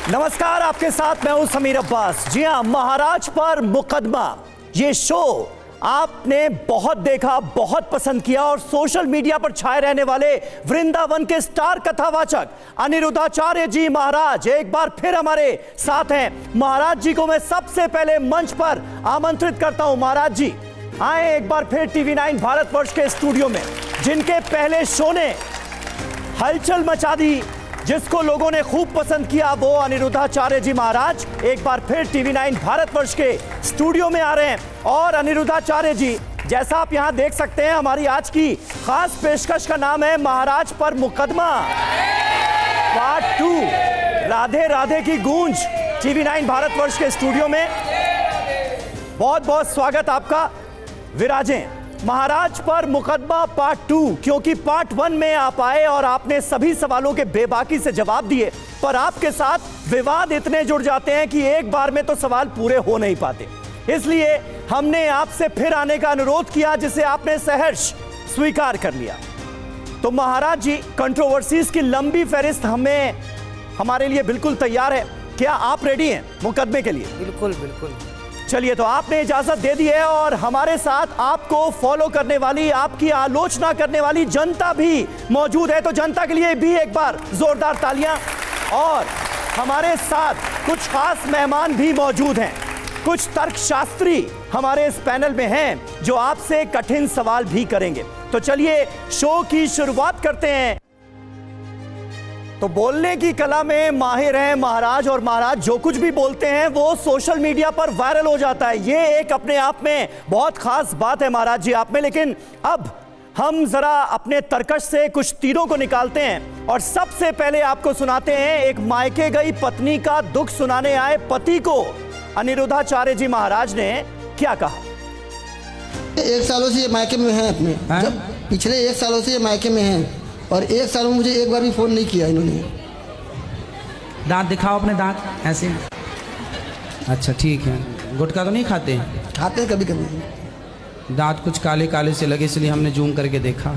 नमस्कार, आपके साथ मैं हूं समीर अब्बास। जी हां, महाराज पर मुकदमा ये शो आपने बहुत देखा, बहुत पसंद किया और सोशल मीडिया पर छाए रहने वाले वृंदावन के स्टार कथावाचक अनिरुद्धाचार्य जी महाराज एक बार फिर हमारे साथ हैं। महाराज जी को मैं सबसे पहले मंच पर आमंत्रित करता हूं। महाराज जी आए एक बार फिर TV9 भारतवर्ष के स्टूडियो में, जिनके पहले शो ने हलचल मचा दी, जिसको लोगों ने खूब पसंद किया, वो अनिरुद्धाचार्य जी महाराज एक बार फिर TV9 भारतवर्ष के स्टूडियो में आ रहे हैं। और अनिरुद्धाचार्य जी, जैसा आप यहां देख सकते हैं, हमारी आज की खास पेशकश का नाम है महाराज पर मुकदमा पार्ट 2। राधे राधे की गूंज TV9 भारतवर्ष के स्टूडियो में। बहुत बहुत स्वागत आपका। विराजें महाराज पर मुकदमा पार्ट 2, क्योंकि पार्ट 1 में आप आए और आपने सभी सवालों के बेबाकी से जवाब दिए, पर आपके साथ विवाद इतने जुड़ जाते हैं कि एक बार में तो सवाल पूरे हो नहीं पाते। इसलिए हमने आपसे फिर आने का अनुरोध किया, जिसे आपने सहर्ष स्वीकार कर लिया। तो महाराज जी, कंट्रोवर्सीज की लंबी फहरिस्त हमारे लिए बिल्कुल तैयार है। क्या आप रेडी हैं मुकदमे के लिए? बिल्कुल बिल्कुल। चलिए, तो आपने इजाजत दे दी है और हमारे साथ आपको फॉलो करने वाली, आपकी आलोचना करने वाली जनता भी मौजूद है। तो जनता के लिए भी एक बार जोरदार तालियां। और हमारे साथ कुछ खास मेहमान भी मौजूद हैं, कुछ तर्कशास्त्री हमारे इस पैनल में हैं जो आपसे कठिन सवाल भी करेंगे। तो चलिए शो की शुरुआत करते हैं। तो बोलने की कला में माहिर हैं महाराज, और महाराज जो कुछ भी बोलते हैं वो सोशल मीडिया पर वायरल हो जाता है। ये एक अपने आप में बहुत खास बात है महाराज जी आप में। लेकिन अब हम जरा अपने तर्कश से कुछ तीरों को निकालते हैं और सबसे पहले आपको सुनाते हैं एक मायके गई पत्नी का दुख सुनाने आए पति को अनिरुद्धाचार्य जी महाराज ने क्या कहा। 1 सालों से ये मायके में हैं अपने, जब पिछले 1 सालों से ये मायके में हैं और 1 साल में मुझे एक बार भी फोन नहीं किया इन्होंने। दांत दिखाओ अपने, दांत ऐसे। अच्छा ठीक है। गुटखा तो नहीं खाते? खाते हैं कभी कभी। दांत कुछ काले काले से लगे, इसलिए हमने जूम करके देखा।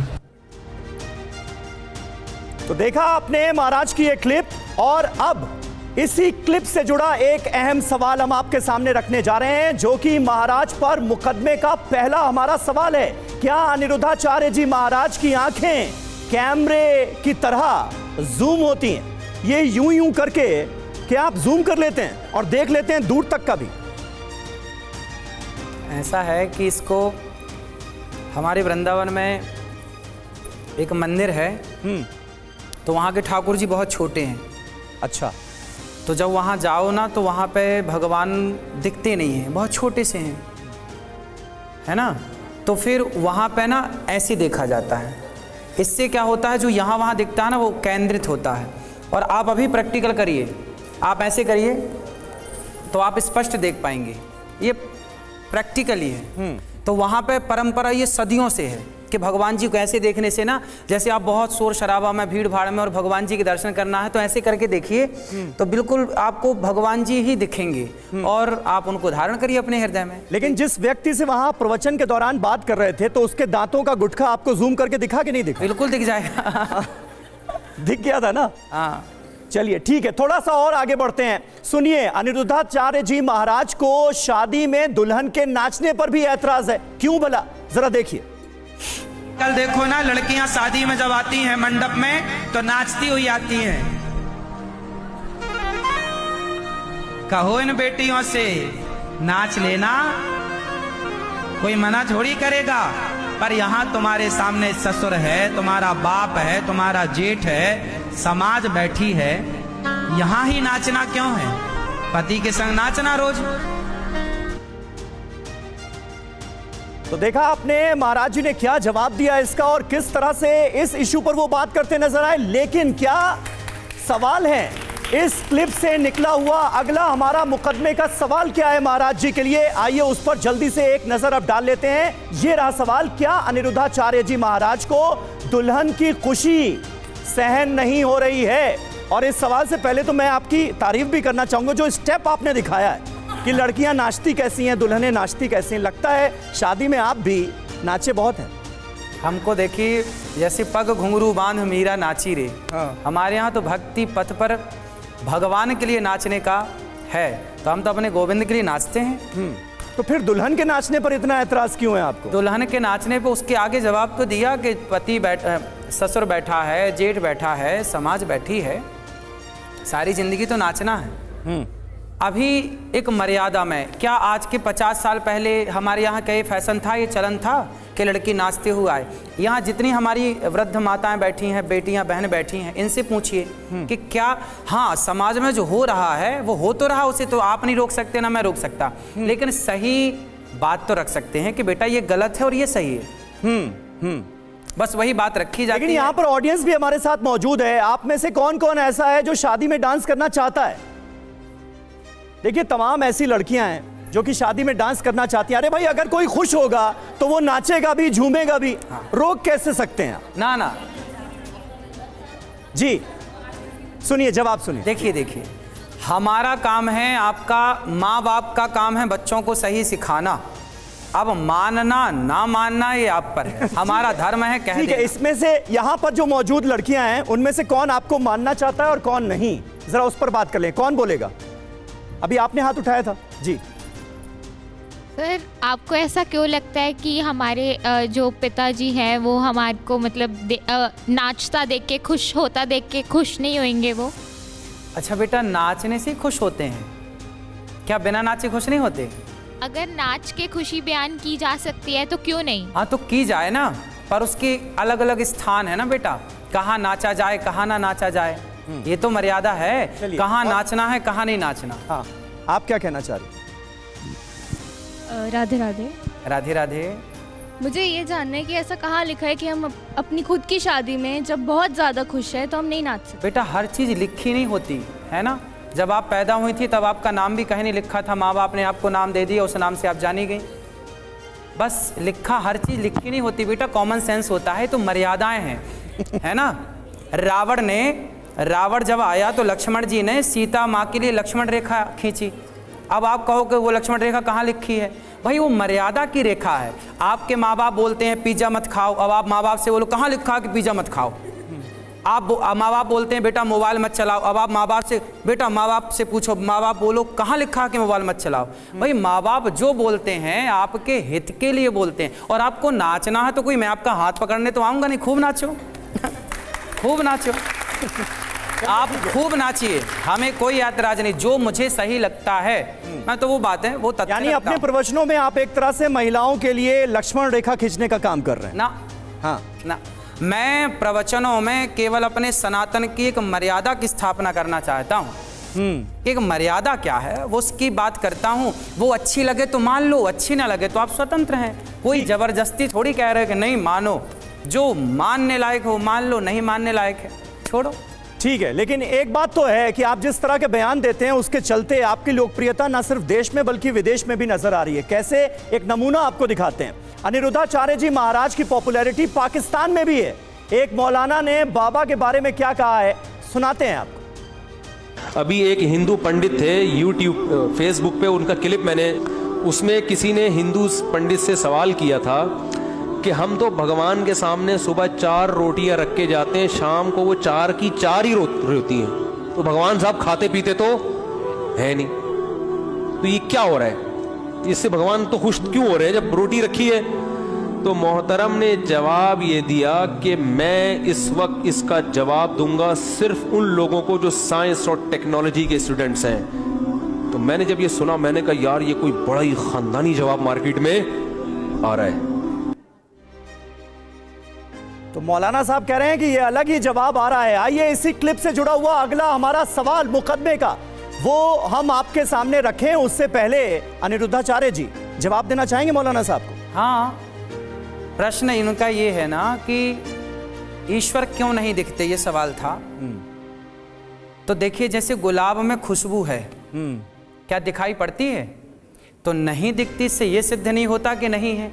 तो देखा आपने महाराज की एक क्लिप, और अब इसी क्लिप से जुड़ा एक अहम सवाल हम आपके सामने रखने जा रहे हैं, जो कि महाराज पर मुकदमे का पहला हमारा सवाल है। क्या अनिरुद्धाचार्य जी महाराज की आंखें कैमरे की तरह जूम होती हैं? ये यूं यूं करके क्या आप जूम कर लेते हैं और देख लेते हैं दूर तक का भी? ऐसा है कि इसको हमारे वृंदावन में एक मंदिर है, तो वहाँ के ठाकुर जी बहुत छोटे हैं। अच्छा। तो जब वहाँ जाओ ना, तो वहाँ पे भगवान दिखते नहीं हैं, बहुत छोटे से हैं, है ना। तो फिर वहाँ पे ना ऐसे देखा जाता है। इससे क्या होता है, जो यहाँ वहाँ दिखता है ना, वो केंद्रित होता है। और आप अभी प्रैक्टिकल करिए, आप ऐसे करिए तो आप स्पष्ट देख पाएंगे। ये प्रैक्टिकली है। तो वहाँ पे परंपरा ये सदियों से है कि भगवान जी को ऐसे देखने से ना, जैसे आप बहुत शोर शराबा में, भीड़ भाड़ में और भगवान जी के दर्शन करना है, तो ऐसे करके देखिए, तो बिल्कुल आपको भगवान जी ही दिखेंगे और आप उनको धारण करिए अपने हृदय में। लेकिन जिस व्यक्ति से वहां प्रवचन के दौरान बात कर रहे थे, तो उसके दांतों का गुटखा आपको जूम करके दिखा कि नहीं दिखा? बिल्कुल दिख जाएगा। दिख गया था ना? हाँ। चलिए ठीक है, थोड़ा सा और आगे बढ़ते हैं। सुनिए, अनिरुद्धाचार्य जी महाराज को शादी में दुल्हन के नाचने पर भी ऐतराज है। क्यों भला, जरा देखिए। कल देखो ना, लड़कियां शादी में जब आती हैं मंडप में, तो नाचती हुई आती हैं। कहो इन बेटियों से नाच लेना, कोई मना थोड़ी करेगा। पर यहाँ तुम्हारे सामने ससुर है, तुम्हारा बाप है, तुम्हारा जेठ है, समाज बैठी है, यहाँ ही नाचना क्यों है? पति के संग नाचना रोज। तो देखा आपने महाराज जी ने क्या जवाब दिया इसका, और किस तरह से इस इशू पर वो बात करते नजर आए। लेकिन क्या सवाल है इस क्लिप से निकला हुआ? अगला हमारा मुकदमे का सवाल क्या है महाराज जी के लिए, आइए उस पर जल्दी से एक नजर अब डाल लेते हैं। ये रहा सवाल। क्या अनिरुद्धाचार्य जी महाराज को दुल्हन की खुशी सहन नहीं हो रही है? और इस सवाल से पहले तो मैं आपकी तारीफ भी करना चाहूंगा, जो स्टेप आपने दिखाया है कि लड़कियां नाचती कैसी हैं, दुल्हनें नाचती कैसी हैं। लगता है शादी में आप भी नाचे बहुत हैं। हमको देखिए, जैसे पग घुंघरू बांध मीरा नाची रे। हाँ। हमारे यहाँ तो भक्ति पथ पर भगवान के लिए नाचने का है तो हम तो अपने गोविंद के लिए नाचते हैं। तो फिर दुल्हन के नाचने पर इतना एतराज क्यों है आपको? दुल्हन के नाचने पे उसके आगे जवाब तो दिया कि पति ससुर बैठा है, जेठ बैठा है, समाज बैठी है, सारी जिंदगी तो नाचना है। अभी एक मर्यादा में, क्या आज के 50 साल पहले हमारे यहाँ कई फैशन था, ये चलन था कि लड़की नाचते हुए आए? यहाँ जितनी हमारी वृद्ध माताएं बैठी हैं, बेटियां बहन बैठी हैं, इनसे पूछिए कि क्या, हाँ समाज में जो हो रहा है वो हो तो रहा, उसे तो आप नहीं रोक सकते ना मैं रोक सकता, लेकिन सही बात तो रख सकते हैं कि बेटा ये गलत है और ये सही है। बस वही बात रखी जाती है। लेकिन यहाँ पर ऑडियंस भी हमारे साथ मौजूद है। आप में से कौन कौन ऐसा है जो शादी में डांस करना चाहता है? देखिए तमाम ऐसी लड़कियां हैं जो कि शादी में डांस करना चाहती हैं। अरे भाई अगर कोई खुश होगा तो वो नाचेगा भी, झूमेगा भी, रोक कैसे सकते हैं? ना जी सुनिए, जवाब सुनिए। देखिए हमारा काम है, आपका माँ बाप का काम है बच्चों को सही सिखाना। अब मानना ना मानना ये आप पर है, हमारा धर्म है कह ठीक है। इसमें से यहाँ पर जो मौजूद लड़कियां हैं उनमें से कौन आपको मानना चाहता है और कौन नहीं, जरा उस पर बात कर लें। कौन बोलेगा? अभी आपने हाथ उठाया था जी। सर आपको ऐसा क्यों लगता है कि हमारे जो पिताजी हैं वो हमारे को मतलब नाचता देख के, खुश होता देख के खुश नहीं होंगे वो? अच्छा बेटा, नाचने से खुश होते हैं क्या? बिना नाचे खुश नहीं होते? अगर नाच के खुशी बयान की जा सकती है तो क्यों नहीं? हाँ तो की जाए ना, पर उसके अलग अलग स्थान है ना बेटा, कहाँ नाचा जाए कहाँ ना नाचा जाए, ये तो मर्यादा है, कहाँ नाचना है कहाँ नहीं नाचना। हाँ आप क्या कहना चाह रही? राधे राधे। राधे राधे। मुझे ये जानना है कि ऐसा कहाँ लिखा है कि हम अपनी खुद की शादी में जब बहुत ज़्यादा खुश है तो हम नहीं नाच सकते? बेटा हर चीज़ लिखी नहीं होती है ना। जब आप पैदा हुई थी तब आपका नाम भी कहीं नहीं लिखा था, माँ बाप ने आपको नाम दे दिया, उस नाम से आप जानी गई। बस लिखा, हर चीज़ लिखी नहीं होती बेटा, कॉमन सेंस होता है, तो मर्यादाएं हैं है ना। रावण जब आया तो लक्ष्मण जी ने सीता माँ के लिए लक्ष्मण रेखा खींची। अब आप कहो कि वो लक्ष्मण रेखा कहाँ लिखी है? भाई वो मर्यादा की रेखा है। आपके माँ बाप बोलते हैं पिज़्ज़ा मत खाओ, अब आप माँ बाप से बोलो कहाँ लिखा है कि पिज़्ज़ा मत खाओ। आप माँ बाप बोलते हैं बेटा मोबाइल मत चलाओ, अब आप माँ बाप से पूछो, माँ बाप बोलो कहाँ लिखा है कि मोबाइल मत चलाओ। भाई माँ बाप जो बोलते हैं आपके हित के लिए बोलते हैं। और आपको नाचना है तो कोई मैं आपका हाथ पकड़ने तो आऊँगा नहीं, खूब नाचो खूब नाचो, आप खूब नाचिए, हमें कोई ऐतराज नहीं, जो मुझे सही लगता है मैं तो वो बात है वो तथ्य। यानी अपने प्रवचनों में आप एक तरह से महिलाओं के लिए लक्ष्मण रेखा खींचने का काम कर रहे हैं? ना हाँ ना, मैं प्रवचनों में केवल अपने सनातन की एक मर्यादा की स्थापना करना चाहता हूँ। एक मर्यादा क्या है वो उसकी बात करता हूँ। वो अच्छी लगे तो मान लो, अच्छी ना लगे तो आप स्वतंत्र हैं, कोई जबरदस्ती थोड़ी कह रहे कि नहीं मानो, जो मानने लायक हो मान लो, नहीं मानने लायक है छोड़ो। ठीक है, लेकिन एक बात तो है कि आप जिस तरह के बयान देते हैं उसके चलते आपकी लोकप्रियता न सिर्फ देश में बल्कि विदेश में भी नजर आ रही है। कैसे, एक नमूना आपको दिखाते हैं। अनिरुद्धाचार्य जी महाराज की पॉपुलैरिटी पाकिस्तान में भी है। एक मौलाना ने बाबा के बारे में क्या कहा है सुनाते हैं आपको। अभी एक हिंदू पंडित थे, यूट्यूब फेसबुक पे उनका क्लिप मैंने, उसमें किसी ने हिंदू पंडित से सवाल किया था कि हम तो भगवान के सामने सुबह 4 रोटियां रख के जाते हैं, शाम को वो 4 की 4 ही होती हैं, तो भगवान साहब खाते पीते तो है नहीं, तो ये क्या हो रहा है? इससे भगवान तो खुश क्यों हो रहे हैं जब रोटी रखी है? तो मोहतरम ने जवाब ये दिया कि मैं इस वक्त इसका जवाब दूंगा सिर्फ उन लोगों को जो साइंस और टेक्नोलॉजी के स्टूडेंट्स हैं। तो मैंने जब ये सुना मैंने कहा यार ये कोई बड़ा ही खानदानी जवाब मार्केट में आ रहा है। तो मौलाना साहब कह रहे हैं कि ये अलग ही जवाब आ रहा है। आइए इसी क्लिप से जुड़ा हुआ अगला हमारा सवाल मुकदमे का वो हम आपके सामने रखें। उससे पहले अनिरुद्धाचार्य जी जवाब देना चाहेंगे मौलाना साहब को? हाँ, प्रश्न इनका ये है ना कि ईश्वर क्यों नहीं दिखते, ये सवाल था। तो देखिए जैसे गुलाब में खुशबू है, क्या दिखाई पड़ती है? तो नहीं दिखती, इससे ये सिद्ध नहीं होता कि नहीं है।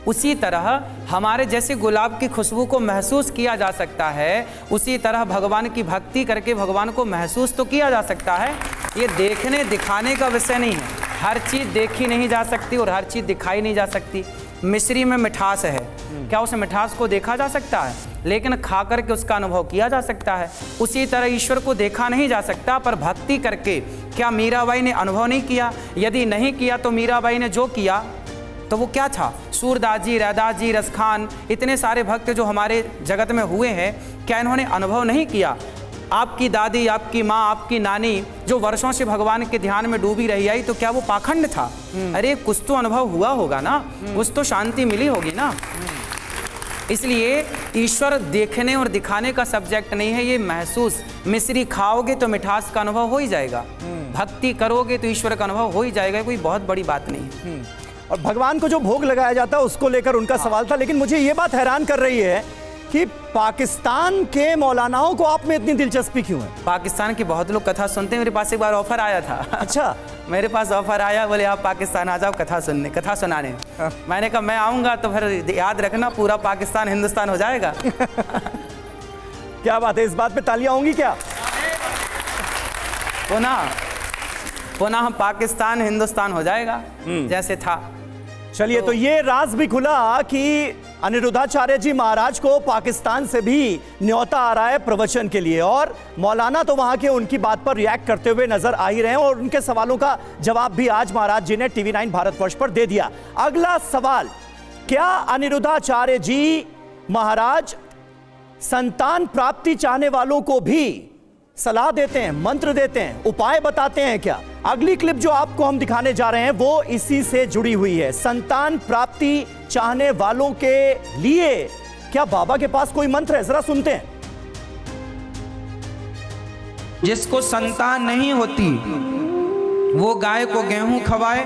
उसी तरह हमारे जैसे गुलाब की खुशबू को महसूस किया जा सकता है, उसी तरह भगवान की भक्ति करके भगवान को महसूस तो किया जा सकता है। ये देखने दिखाने का विषय नहीं है। हर चीज़ देखी नहीं जा सकती और हर चीज़ दिखाई नहीं जा सकती। मिश्री में मिठास है, क्या उस मिठास को देखा जा सकता है? लेकिन खा करके उसका अनुभव किया जा सकता है। उसी तरह ईश्वर को देखा नहीं जा सकता, पर भक्ति करके क्या मीराबाई ने अनुभव नहीं किया? यदि नहीं किया तो मीराबाई ने जो किया तो वो क्या था? सूरदास जी, रैदास जी, रसखान, इतने सारे भक्त जो हमारे जगत में हुए हैं, क्या इन्होंने अनुभव नहीं किया? आपकी दादी, आपकी माँ, आपकी नानी जो वर्षों से भगवान के ध्यान में डूबी रही आई, तो क्या वो पाखंड था? अरे कुछ तो अनुभव हुआ होगा ना, कुछ तो शांति मिली होगी ना। इसलिए ईश्वर देखने और दिखाने का सब्जेक्ट नहीं है, ये महसूस। मिश्री खाओगे तो मिठास का अनुभव हो ही जाएगा, भक्ति करोगे तो ईश्वर का अनुभव हो ही जाएगा, कोई बहुत बड़ी बात नहीं है। और भगवान को जो भोग लगाया जाता है उसको लेकर उनका सवाल था। लेकिन मुझे ये बात हैरान कर रही है कि पाकिस्तान के मौलानाओं को आप में इतनी दिलचस्पी क्यों है? पाकिस्तान के बहुत लोग कथा सुनते हैं। मेरे पास एक बार ऑफर आया था। अच्छा। मेरे पास ऑफर आया, बोले आप पाकिस्तान आ जाओ कथा सुनने, कथा सुनाने। मैंने कहा मैं आऊँगा तो फिर याद रखना पूरा पाकिस्तान हिंदुस्तान हो जाएगा। क्या बात है, इस बात पे तालियां होंगी क्या? पुनः पाकिस्तान हिंदुस्तान हो जाएगा जैसे था। चलिए, तो ये राज भी खुला कि अनिरुद्धाचार्य जी महाराज को पाकिस्तान से भी न्योता आ रहा है प्रवचन के लिए, और मौलाना तो वहां के उनकी बात पर रिएक्ट करते हुए नजर आ ही रहे हैं, और उनके सवालों का जवाब भी आज महाराज जी ने TV9 भारतवर्ष पर दे दिया। अगला सवाल, क्या अनिरुद्धाचार्य जी महाराज संतान प्राप्ति चाहने वालों को भी सलाह देते हैं, मंत्र देते हैं, उपाय बताते हैं क्या? अगली क्लिप जो आपको हम दिखाने जा रहे हैं वो इसी से जुड़ी हुई है। संतान प्राप्ति चाहने वालों के लिए क्या बाबा के पास कोई मंत्र है? जरा सुनते हैं। जिसको संतान नहीं होती वो गाय को गेहूं खवाए,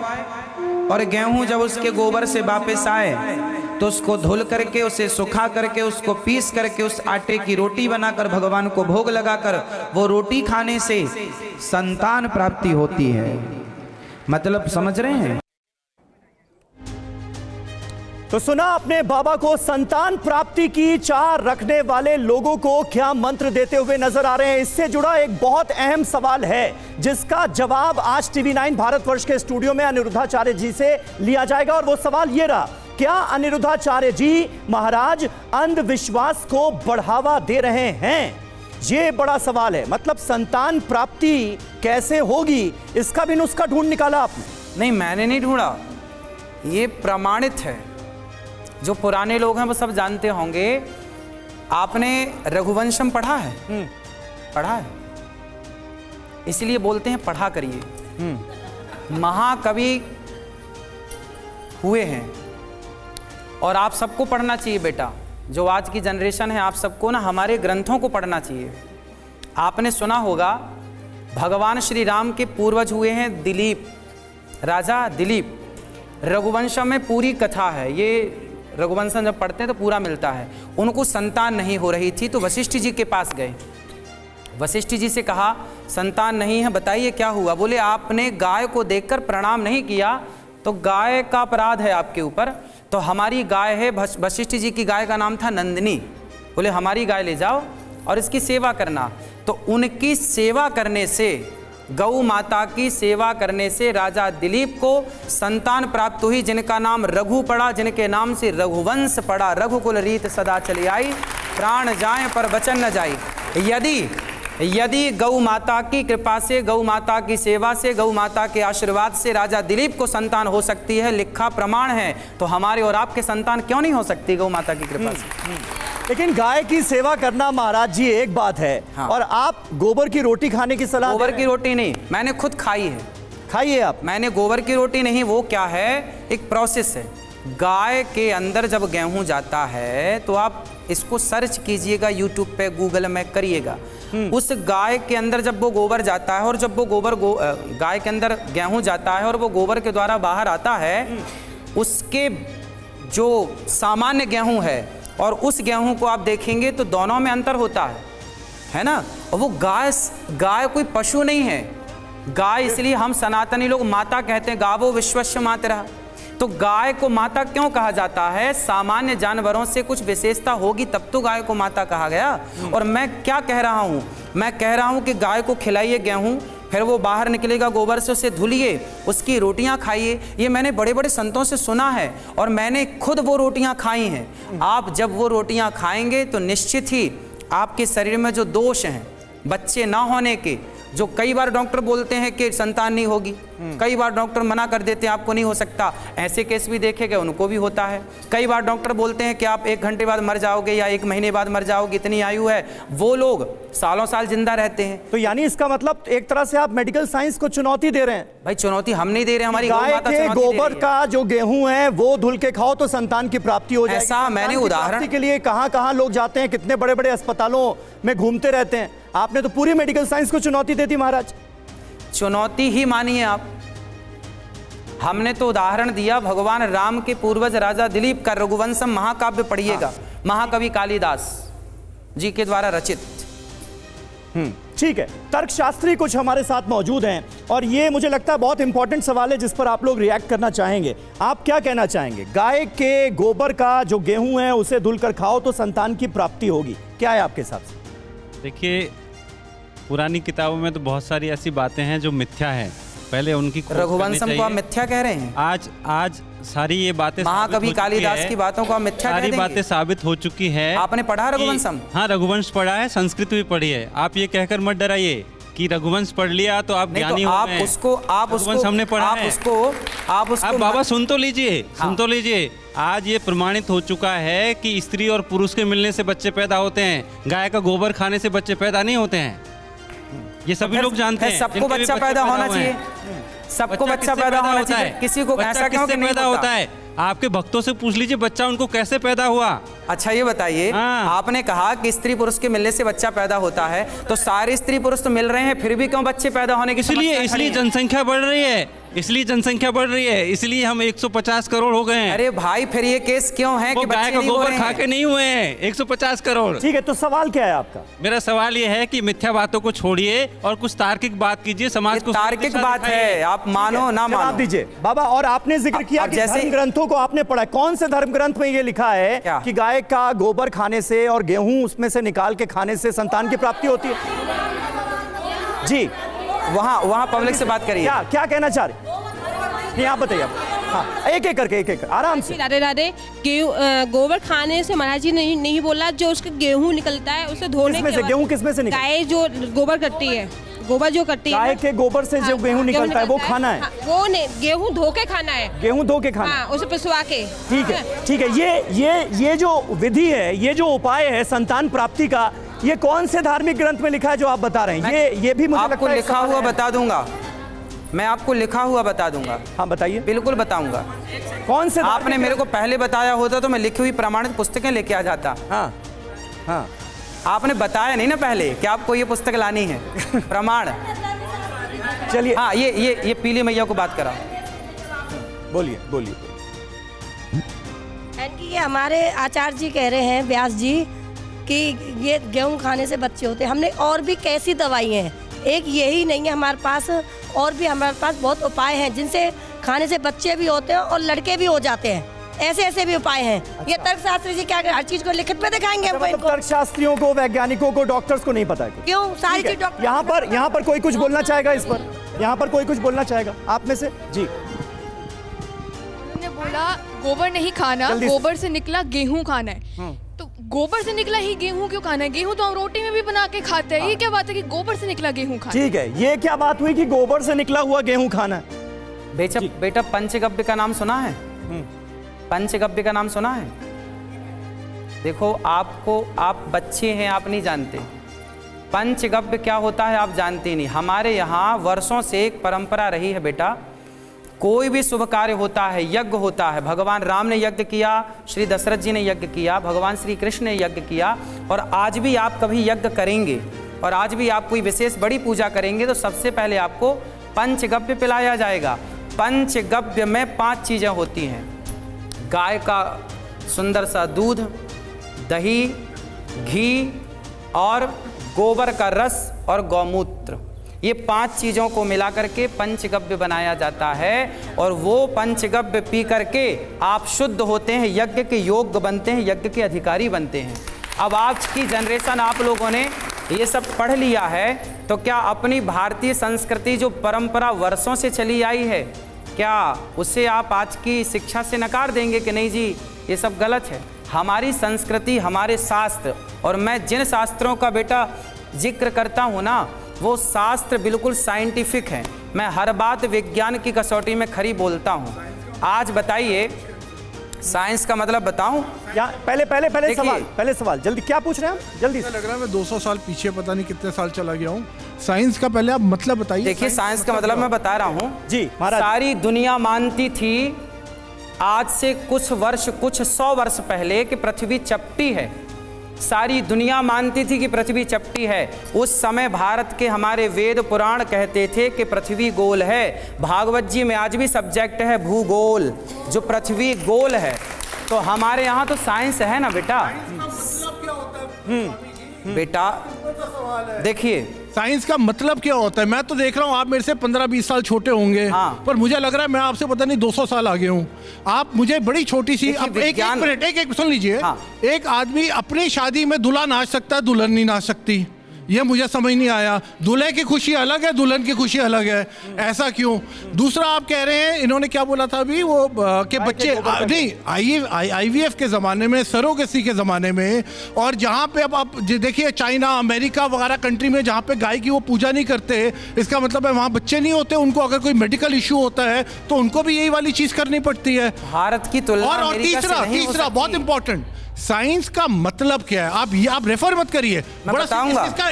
और गेहूं जब उसके गोबर से वापस आए तो उसको धुल करके, उसे सुखा करके, उसको पीस करके उस आटे की रोटी बनाकर भगवान को भोग लगाकर वो रोटी खाने से संतान प्राप्ति होती है। मतलब समझ रहे हैं? तो सुना अपने बाबा को, संतान प्राप्ति की चाह रखने वाले लोगों को क्या मंत्र देते हुए नजर आ रहे हैं। इससे जुड़ा एक बहुत अहम सवाल है जिसका जवाब आज TV9 भारतवर्ष के स्टूडियो में अनिरुद्धाचार्य जी से लिया जाएगा, और वो सवाल ये रहा, क्या अनिरुद्धाचार्य जी महाराज अंधविश्वास को बढ़ावा दे रहे हैं? ये बड़ा सवाल है। मतलब संतान प्राप्ति कैसे होगी, इसका भी नुस्खा ढूंढ निकाला आपने? नहीं, मैंने नहीं ढूंढा, ये प्रमाणित है। जो पुराने लोग हैं वो सब जानते होंगे। आपने रघुवंशम पढ़ा है? पढ़ा है, इसलिए बोलते हैं पढ़ा करिए। महाकवि हुए हैं और आप सबको पढ़ना चाहिए बेटा। जो आज की जनरेशन है, आप सबको ना हमारे ग्रंथों को पढ़ना चाहिए। आपने सुना होगा भगवान श्री राम के पूर्वज हुए हैं दिलीप, राजा दिलीप। रघुवंशम में पूरी कथा है, ये रघुवंशम जब पढ़ते हैं तो पूरा मिलता है। उनको संतान नहीं हो रही थी तो वशिष्ठ जी के पास गए। वशिष्ठ जी से कहा संतान नहीं है, बताइए क्या हुआ? बोले आपने गाय को देखकर प्रणाम नहीं किया तो गाय का अपराध है आपके ऊपर। तो हमारी गाय है, वशिष्ठ जी की गाय का नाम था नंदिनी। बोले हमारी गाय ले जाओ और इसकी सेवा करना। तो उनकी सेवा करने से, गौ माता की सेवा करने से राजा दिलीप को संतान प्राप्त हुई, जिनका नाम रघु पड़ा, जिनके नाम से रघुवंश पड़ा। रघुकुल रीत सदा चली आई, प्राण जाए पर वचन न जाई। यदि गौ माता की कृपा से, गौ माता की सेवा से, गौ माता के आशीर्वाद से राजा दिलीप को संतान हो सकती है, लिखा प्रमाण है, तो हमारे और आपके संतान क्यों नहीं हो सकती गौ माता की कृपा से? लेकिन गाय की सेवा करना महाराज जी एक बात है, हाँ। और आप गोबर की रोटी खाने की सलाह? गोबर की रोटी नहीं, मैंने खुद खाई है। खाइए आप। मैंने गोबर की रोटी नहीं, वो क्या है, एक प्रोसेस है। गाय के अंदर जब गेहूं जाता है तो आप इसको सर्च कीजिएगा यूट्यूब पे, गूगल में करिएगा। उस गाय के अंदर जब वो गोबर जाता है और जब वो गोबर गाय के अंदर गेहूं जाता है और वो गोबर के द्वारा बाहर आता है, उसके जो सामान्य गेहूं है और उस गेहूं को आप देखेंगे तो दोनों में अंतर होता है ना। और वो गाय कोई पशु नहीं है। गाय इसलिए हम सनातनी लोग माता कहते हैं, गावो विश्वस्य मातरः। तो गाय को माता क्यों कहा जाता है? सामान्य जानवरों से कुछ विशेषता होगी तब तो गाय को माता कहा गया। और मैं क्या कह रहा हूं? मैं कह रहा हूं कि गाय को खिलाइए गेहूं, फिर वो बाहर निकलेगा, गोबर से उसे धुलिए, उसकी रोटियां खाइए। ये मैंने बड़े बड़े संतों से सुना है और मैंने खुद वो रोटियां खाई हैं। आप जब वो रोटियां खाएंगे तो निश्चित ही आपके शरीर में जो दोष हैं बच्चे ना होने के, जो कई बार डॉक्टर बोलते हैं कि संतान नहीं होगी, कई बार डॉक्टर मना कर देते हैं आपको नहीं हो सकता, ऐसे केस भी देखे गए, उनको भी होता है। कई बार डॉक्टर बोलते हैं कि आप 1 घंटे बाद मर जाओगे या 1 महीने बाद मर जाओगे, इतनी आयु है, वो लोग सालों साल जिंदा रहते हैं। तो यानी इसका मतलब एक तरह से आप मेडिकल साइंस को चुनौती दे रहे हैं। भाई चुनौती हम नहीं दे रहे, हमारी गाय के गोबर का जो गेहूं है वो धुल के खाओ तो संतान की प्राप्ति हो जाएगी। ऐसा मैंने उदाहरण के लिए कहां लोग जाते हैं, कितने बड़े बड़े अस्पतालों में घूमते रहते हैं। आपने तो पूरी मेडिकल साइंस को चुनौती दे दी महाराज। चुनौती ही मानिए आप। हमने तो उदाहरण दिया भगवान राम के पूर्वज राजा दिलीप का रघुवंशम महाकाव्य पढ़िएगा, महाकवि कालिदास जी के द्वारा रचित। ठीक है, तर्कशास्त्री कुछ हमारे साथ मौजूद हैं और ये मुझे लगता है बहुत इंपॉर्टेंट सवाल है जिस पर आप लोग रिएक्ट करना चाहेंगे। आप क्या कहना चाहेंगे? गाय के गोबर का जो गेहूं है उसे धुलकर खाओ तो संतान की प्राप्ति होगी, क्या है आपके हिसाब से? देखिए, पुरानी किताबों में तो बहुत सारी ऐसी बातें हैं जो मिथ्या हैं, पहले उनकी रघुवंशम को आप मिथ्या कह रहे हैं। आज सारी ये बातें, महाकवि कालिदास की बातों को आप मिथ्या कह देंगे। सारी बातें साबित हो चुकी है। आपने पढ़ा रघुवंशम? हाँ, रघुवंश पढ़ा है, संस्कृत भी पढ़ी है। आप ये कहकर मत डराइए कि रघुवंश पढ़ लिया तो आप ज्ञानी हो गए। रघुवंश हमने पढ़ा है। आप बाबा सुन तो लीजिए, सुन तो लीजिए। आज ये प्रमाणित हो चुका है कि स्त्री और पुरुष के मिलने से बच्चे पैदा होते हैं, गाय का गोबर खाने से बच्चे पैदा नहीं होते हैं। ये सभी लोग जानते हैं। सबको बच्चा पैदा होना चाहिए, सबको बच्चा पैदा होना चाहिए। किसी को ऐसा क्यों कि नहीं पैदा होता है? आपके भक्तों से पूछ लीजिए बच्चा उनको कैसे पैदा हुआ। अच्छा ये बताइए, आपने कहा कि स्त्री पुरुष के मिलने से बच्चा पैदा होता है, तो सारे स्त्री पुरुष तो मिल रहे हैं, फिर भी क्यों बच्चे पैदा होने की? इसलिए जनसंख्या बढ़ रही है, इसलिए जनसंख्या बढ़ रही है, इसलिए हम 150 करोड़ हो गए हैं। अरे भाई फिर ये केस क्यों है कि गाय का गोबर खा के नहीं हुए हैं 150 करोड़? ठीक है, तो सवाल क्या है आपका? मेरा सवाल ये है कि मिथ्या बातों को छोड़िए और कुछ तार्किक बात कीजिए। समाज को तार्किक बात है, आप मानो ना मानो दीजिए बाबा। और आपने जिक्र किया कि धर्म ग्रंथों को आपने पढ़ा, कौन से धर्म ग्रंथ में ये लिखा है कि गाय का गोबर खाने से और गेहूं उसमें से निकाल के खाने से संतान की प्राप्ति होती है? जी वहां पब्लिक से बात करिए। क्या कहना चाह रहे? नहीं आप बताइए। हाँ, एक एक करके आराम से। राधे राधे। गोबर खाने से महाराज जी नहीं बोला, जो उसका गेहूं निकलता है उसे धोने से गेहूं किसमें से निकलता है? गाय जो गोबर करती है, गोबर जो करती है, गाय के गोबर से जो गेहूं निकलता है वो खाना है। वो नहीं, गेहूं धो के खाना है। गेहूं धो के खाना, उसे पिसवा के। ठीक है। ये जो विधि है, ये जो उपाय है संतान प्राप्ति का, ये कौन से धार्मिक ग्रंथ में लिखा है जो आप बता रहे हैं? ये भी मुझे आपको लिखा हुआ बता दूंगा, मैं आपको लिखा हुआ बता दूंगा। हाँ बताइए। बिल्कुल बताऊंगा। कौन से? आपने मेरे को पहले बताया होता तो मैं लिखी हुई प्रमाणित पुस्तकें लेके आ जाता। हाँ। आपने बताया नहीं ना पहले कि आपको ये पुस्तक लानी है प्रमाण। चलिए। हाँ, ये पीली मैया को बात करा। बोलिए। ये हमारे आचार्य जी कह रहे हैं, व्यास जी, कि ये गेहूं खाने से बच्चे होते हैं। हमने और भी कैसी दवाई हैं, एक यही नहीं है हमारे पास, और भी हमारे पास बहुत उपाय हैं जिनसे खाने से बच्चे भी होते हैं और लड़के भी हो जाते हैं। ऐसे भी उपाय हैं। अच्छा। ये तर्कशास्त्री जी क्या हर चीज को लिखित में दिखाएंगे हमको? मतलब तर्कशास्त्रियों को, वैज्ञानिकों को, डॉक्टर्स को नहीं पता है क्यों? सारी चीज डॉक्टर। यहाँ पर कोई कुछ बोलना चाहेगा इस पर? यहाँ पर कोई कुछ बोलना चाहेगा आप में से? जी। उन्होंने बोला गोबर नहीं खाना, गोबर से निकला गेहूं खाना है। तो गोबर से निकला ही गेहूं क्यों खाना है? गेहूं तो हम रोटी में भी बना के खाते हैं। ये क्या बात है कि गोबर से निकला गेहूं खाना? ठीक है, ये क्या बात हुई कि गोबर से निकला हुआ गेहूं खाना है? बेटा पंचगव्य का नाम सुना है? पंचगव्य का नाम सुना है? देखो आप बच्चे हैं, आप नहीं जानते पंचगव्य क्या होता है, आप जानते नहीं। हमारे यहाँ वर्षों से एक परंपरा रही है बेटा, कोई भी शुभ कार्य होता है, यज्ञ होता है, भगवान राम ने यज्ञ किया, श्री दशरथ जी ने यज्ञ किया, भगवान श्री कृष्ण ने यज्ञ किया, और आज भी आप कभी यज्ञ करेंगे और आज भी आप कोई विशेष बड़ी पूजा करेंगे तो सबसे पहले आपको पंचगव्य पिलाया जाएगा। पंचगव्य में 5 चीज़ें होती हैं, गाय का सुंदर सा दूध, दही, घी और गोबर का रस और गौमूत्र, ये 5 चीज़ों को मिला करके पंचगव्य बनाया जाता है। और वो पंचगव्य पी करके आप शुद्ध होते हैं, यज्ञ के योग्य बनते हैं, यज्ञ के अधिकारी बनते हैं। अब आज की जनरेशन आप लोगों ने ये सब पढ़ लिया है तो क्या अपनी भारतीय संस्कृति जो परंपरा वर्षों से चली आई है, क्या उसे आप आज की शिक्षा से नकार देंगे कि नहीं जी ये सब गलत है? हमारी संस्कृति, हमारे शास्त्र, और मैं जिन शास्त्रों का बेटा जिक्र करता हूँ ना, वो शास्त्र बिल्कुल साइंटिफिक हैं। मैं हर बात विज्ञान की कसौटी में खरी बोलता हूँ। आज बताइए, साइंस का मतलब बताऊं? पहले सवाल जल्दी, क्या पूछ रहे हैं आप? जल्दी लग रहा है मैं 200 साल पीछे पता नहीं कितने साल चला गया हूँ। साइंस का पहले आप मतलब बताइए। देखिए, साइंस का मतलब मैं बता रहा हूँ जी महाराज। सारी दुनिया मानती थी आज से कुछ 100 वर्ष पहले कि पृथ्वी चपटी है। सारी दुनिया मानती थी कि पृथ्वी चपटी है। उस समय भारत के हमारे वेद पुराण कहते थे कि पृथ्वी गोल है। भागवत जी में आज भी सब्जेक्ट है भूगोल, जो पृथ्वी गोल है। तो हमारे यहाँ तो साइंस है ना बेटा। बेटा देखिए, साइंस का मतलब क्या होता है? मैं तो देख रहा हूँ आप मेरे से 15-20 साल छोटे होंगे। हाँ। पर मुझे लग रहा है मैं आपसे पता नहीं 200 साल आगे हूँ। आप मुझे बड़ी छोटी सी एक मिनट सुन लीजिए। हाँ। एक आदमी अपनी शादी में दूल्हा नाच सकता है, दुल्हन नहीं नाच सकती। ये मुझे समझ नहीं आया। दूल्हे की खुशी अलग है, दुल्हन की खुशी अलग है, ऐसा क्यों? दूसरा आप कह रहे हैं, इन्होंने क्या बोला था अभी वो कि बच्चे नहीं, IVF के ज़माने में, सरोगेसी के ज़माने में, और जहाँ पे अब आप देखिए चाइना, अमेरिका वगैरह कंट्री में जहाँ पे गाय की वो पूजा नहीं करते, इसका मतलब है वहाँ बच्चे नहीं होते। उनको अगर कोई मेडिकल इशू होता है तो उनको भी यही वाली चीज़ करनी पड़ती है। भारत की तुलना और तीसरा बहुत इंपॉर्टेंट, साइंस का मतलब क्या है? आप रेफर मत करिए, मैं बताऊंगा।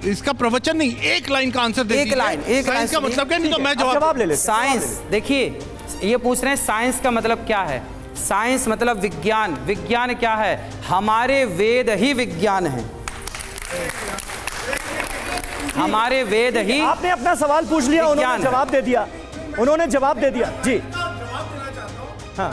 इसका प्रवचन नहीं, एक लाइन का आंसर दे दीजिए। साइंस का मतलब क्या? नहीं तो मैं जवाब ले लेता। साइंस, देखिए ये पूछ रहे हैं साइंस का मतलब क्या है। साइंस मतलब विज्ञान। विज्ञान क्या है? हमारे वेद ही विज्ञान है। हमारे वेद ही। आपने अपना सवाल पूछ लिया, उन्होंने जवाब दे दिया। उन्होंने जवाब दे दिया जी। हाँ,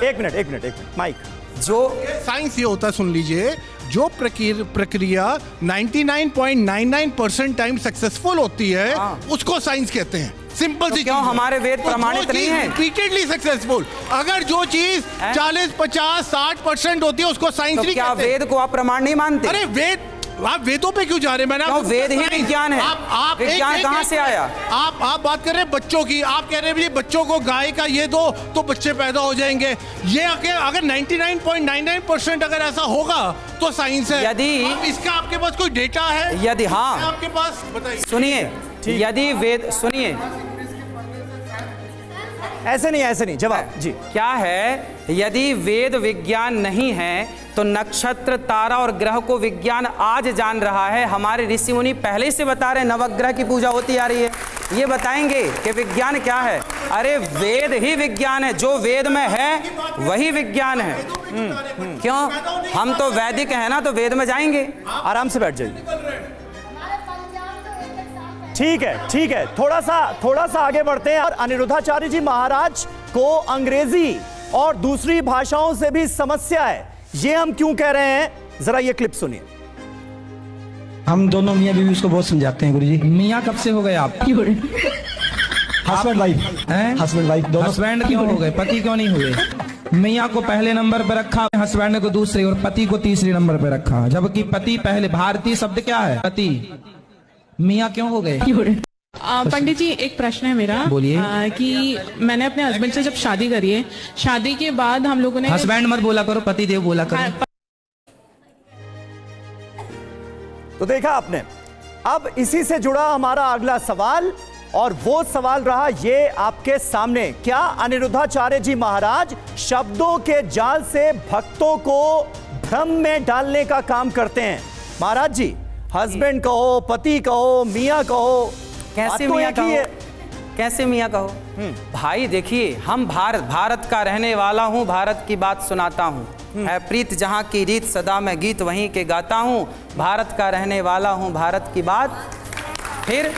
एक मिनट माइक। जो साइंस ये होता है, सुन लीजिए, जो प्रक्रिया 99.99% टाइम सक्सेसफुल होती है, उसको साइंस कहते हैं। सिंपल सी। क्यों हमारे वेद प्रमाणित नहीं है? Repeatedly successful. अगर जो चीज 40, 50, 60% होती है उसको साइंस नहीं कहते। क्या वेद को आप प्रमाण नहीं मानते? अरे वेद, आप वेदों पे क्यों जा रहे हैं? मैंने वेद ही विज्ञान है। आप विज्ञान कहाँ से आया? आप बात कर रहे हैं बच्चों की। आप कह रहे हैं बच्चों को गाय का ये दो तो बच्चे पैदा हो जाएंगे। ये अगर 99.99% अगर ऐसा होगा तो साइंस है। यदि इसका आपके पास कोई डेटा है? यदि हाँ, आपके पास बताइए। सुनिए, यदि वेद, सुनिए, ऐसे नहीं जवाब जी। क्या है, यदि वेद विज्ञान नहीं है तो नक्षत्र, तारा और ग्रह को विज्ञान आज जान रहा है। हमारे ऋषि मुनि पहले से बता रहे, नवग्रह की पूजा होती आ रही है। ये बताएंगे कि विज्ञान क्या है? अरे वेद ही विज्ञान है। जो वेद में है वही विज्ञान है। क्यों? हम तो वैदिक है ना, तो वेद में जाएंगे। आराम से बैठ जाइए। ठीक है, थोड़ा सा आगे बढ़ते हैं। और अनिरुद्धाचार्य जी महाराज को अंग्रेजी और दूसरी भाषाओं से भी समस्या है। ये हम क्यों कह रहे हैं, जरा ये क्लिप सुनिए। हम दोनों मियाँ बीवी उसको बहुत समझाते हैं गुरुजी। मियाँ कब से हो गए आप? हस्बैंड वाइफ हैं? हस्बैंड वाइफ दोनों। हस्बैंड क्यों हो गए, पति क्यों नहीं हुए? मियाँ को पहले नंबर पे रखा, हस्बैंड को दूसरे और पति को तीसरे नंबर पे रखा, जबकि पति पहले। भारतीय शब्द क्या है? पति। मियाँ क्यों हो गए? पंडित जी, एक प्रश्न है मेरा। बोलिए। कि मैंने अपने हस्बैंड से जब शादी करी है, शादी के बाद हम लोगों ने। हस्बैंड मत बोला करो, पति देव बोला करो। तो देखा आपने। अब इसी से जुड़ा हमारा अगला सवाल, और वो सवाल रहा ये आपके सामने। क्या अनिरुद्धाचार्य जी महाराज शब्दों के जाल से भक्तों को भ्रम में डालने का काम करते हैं? महाराज जी, हस्बैंड कहो, पति कहो, मियाँ कहो, कैसे मियाँ कहो? कैसे मियाँ कहो? भाई देखिए, हम भारत का रहने वाला हूँ, भारत की बात सुनाता हूँ। है प्रीत जहाँ की रीत, सदा मैं गीत वहीं के गाता हूँ। भारत का रहने वाला हूँ, भारत की बात। फिर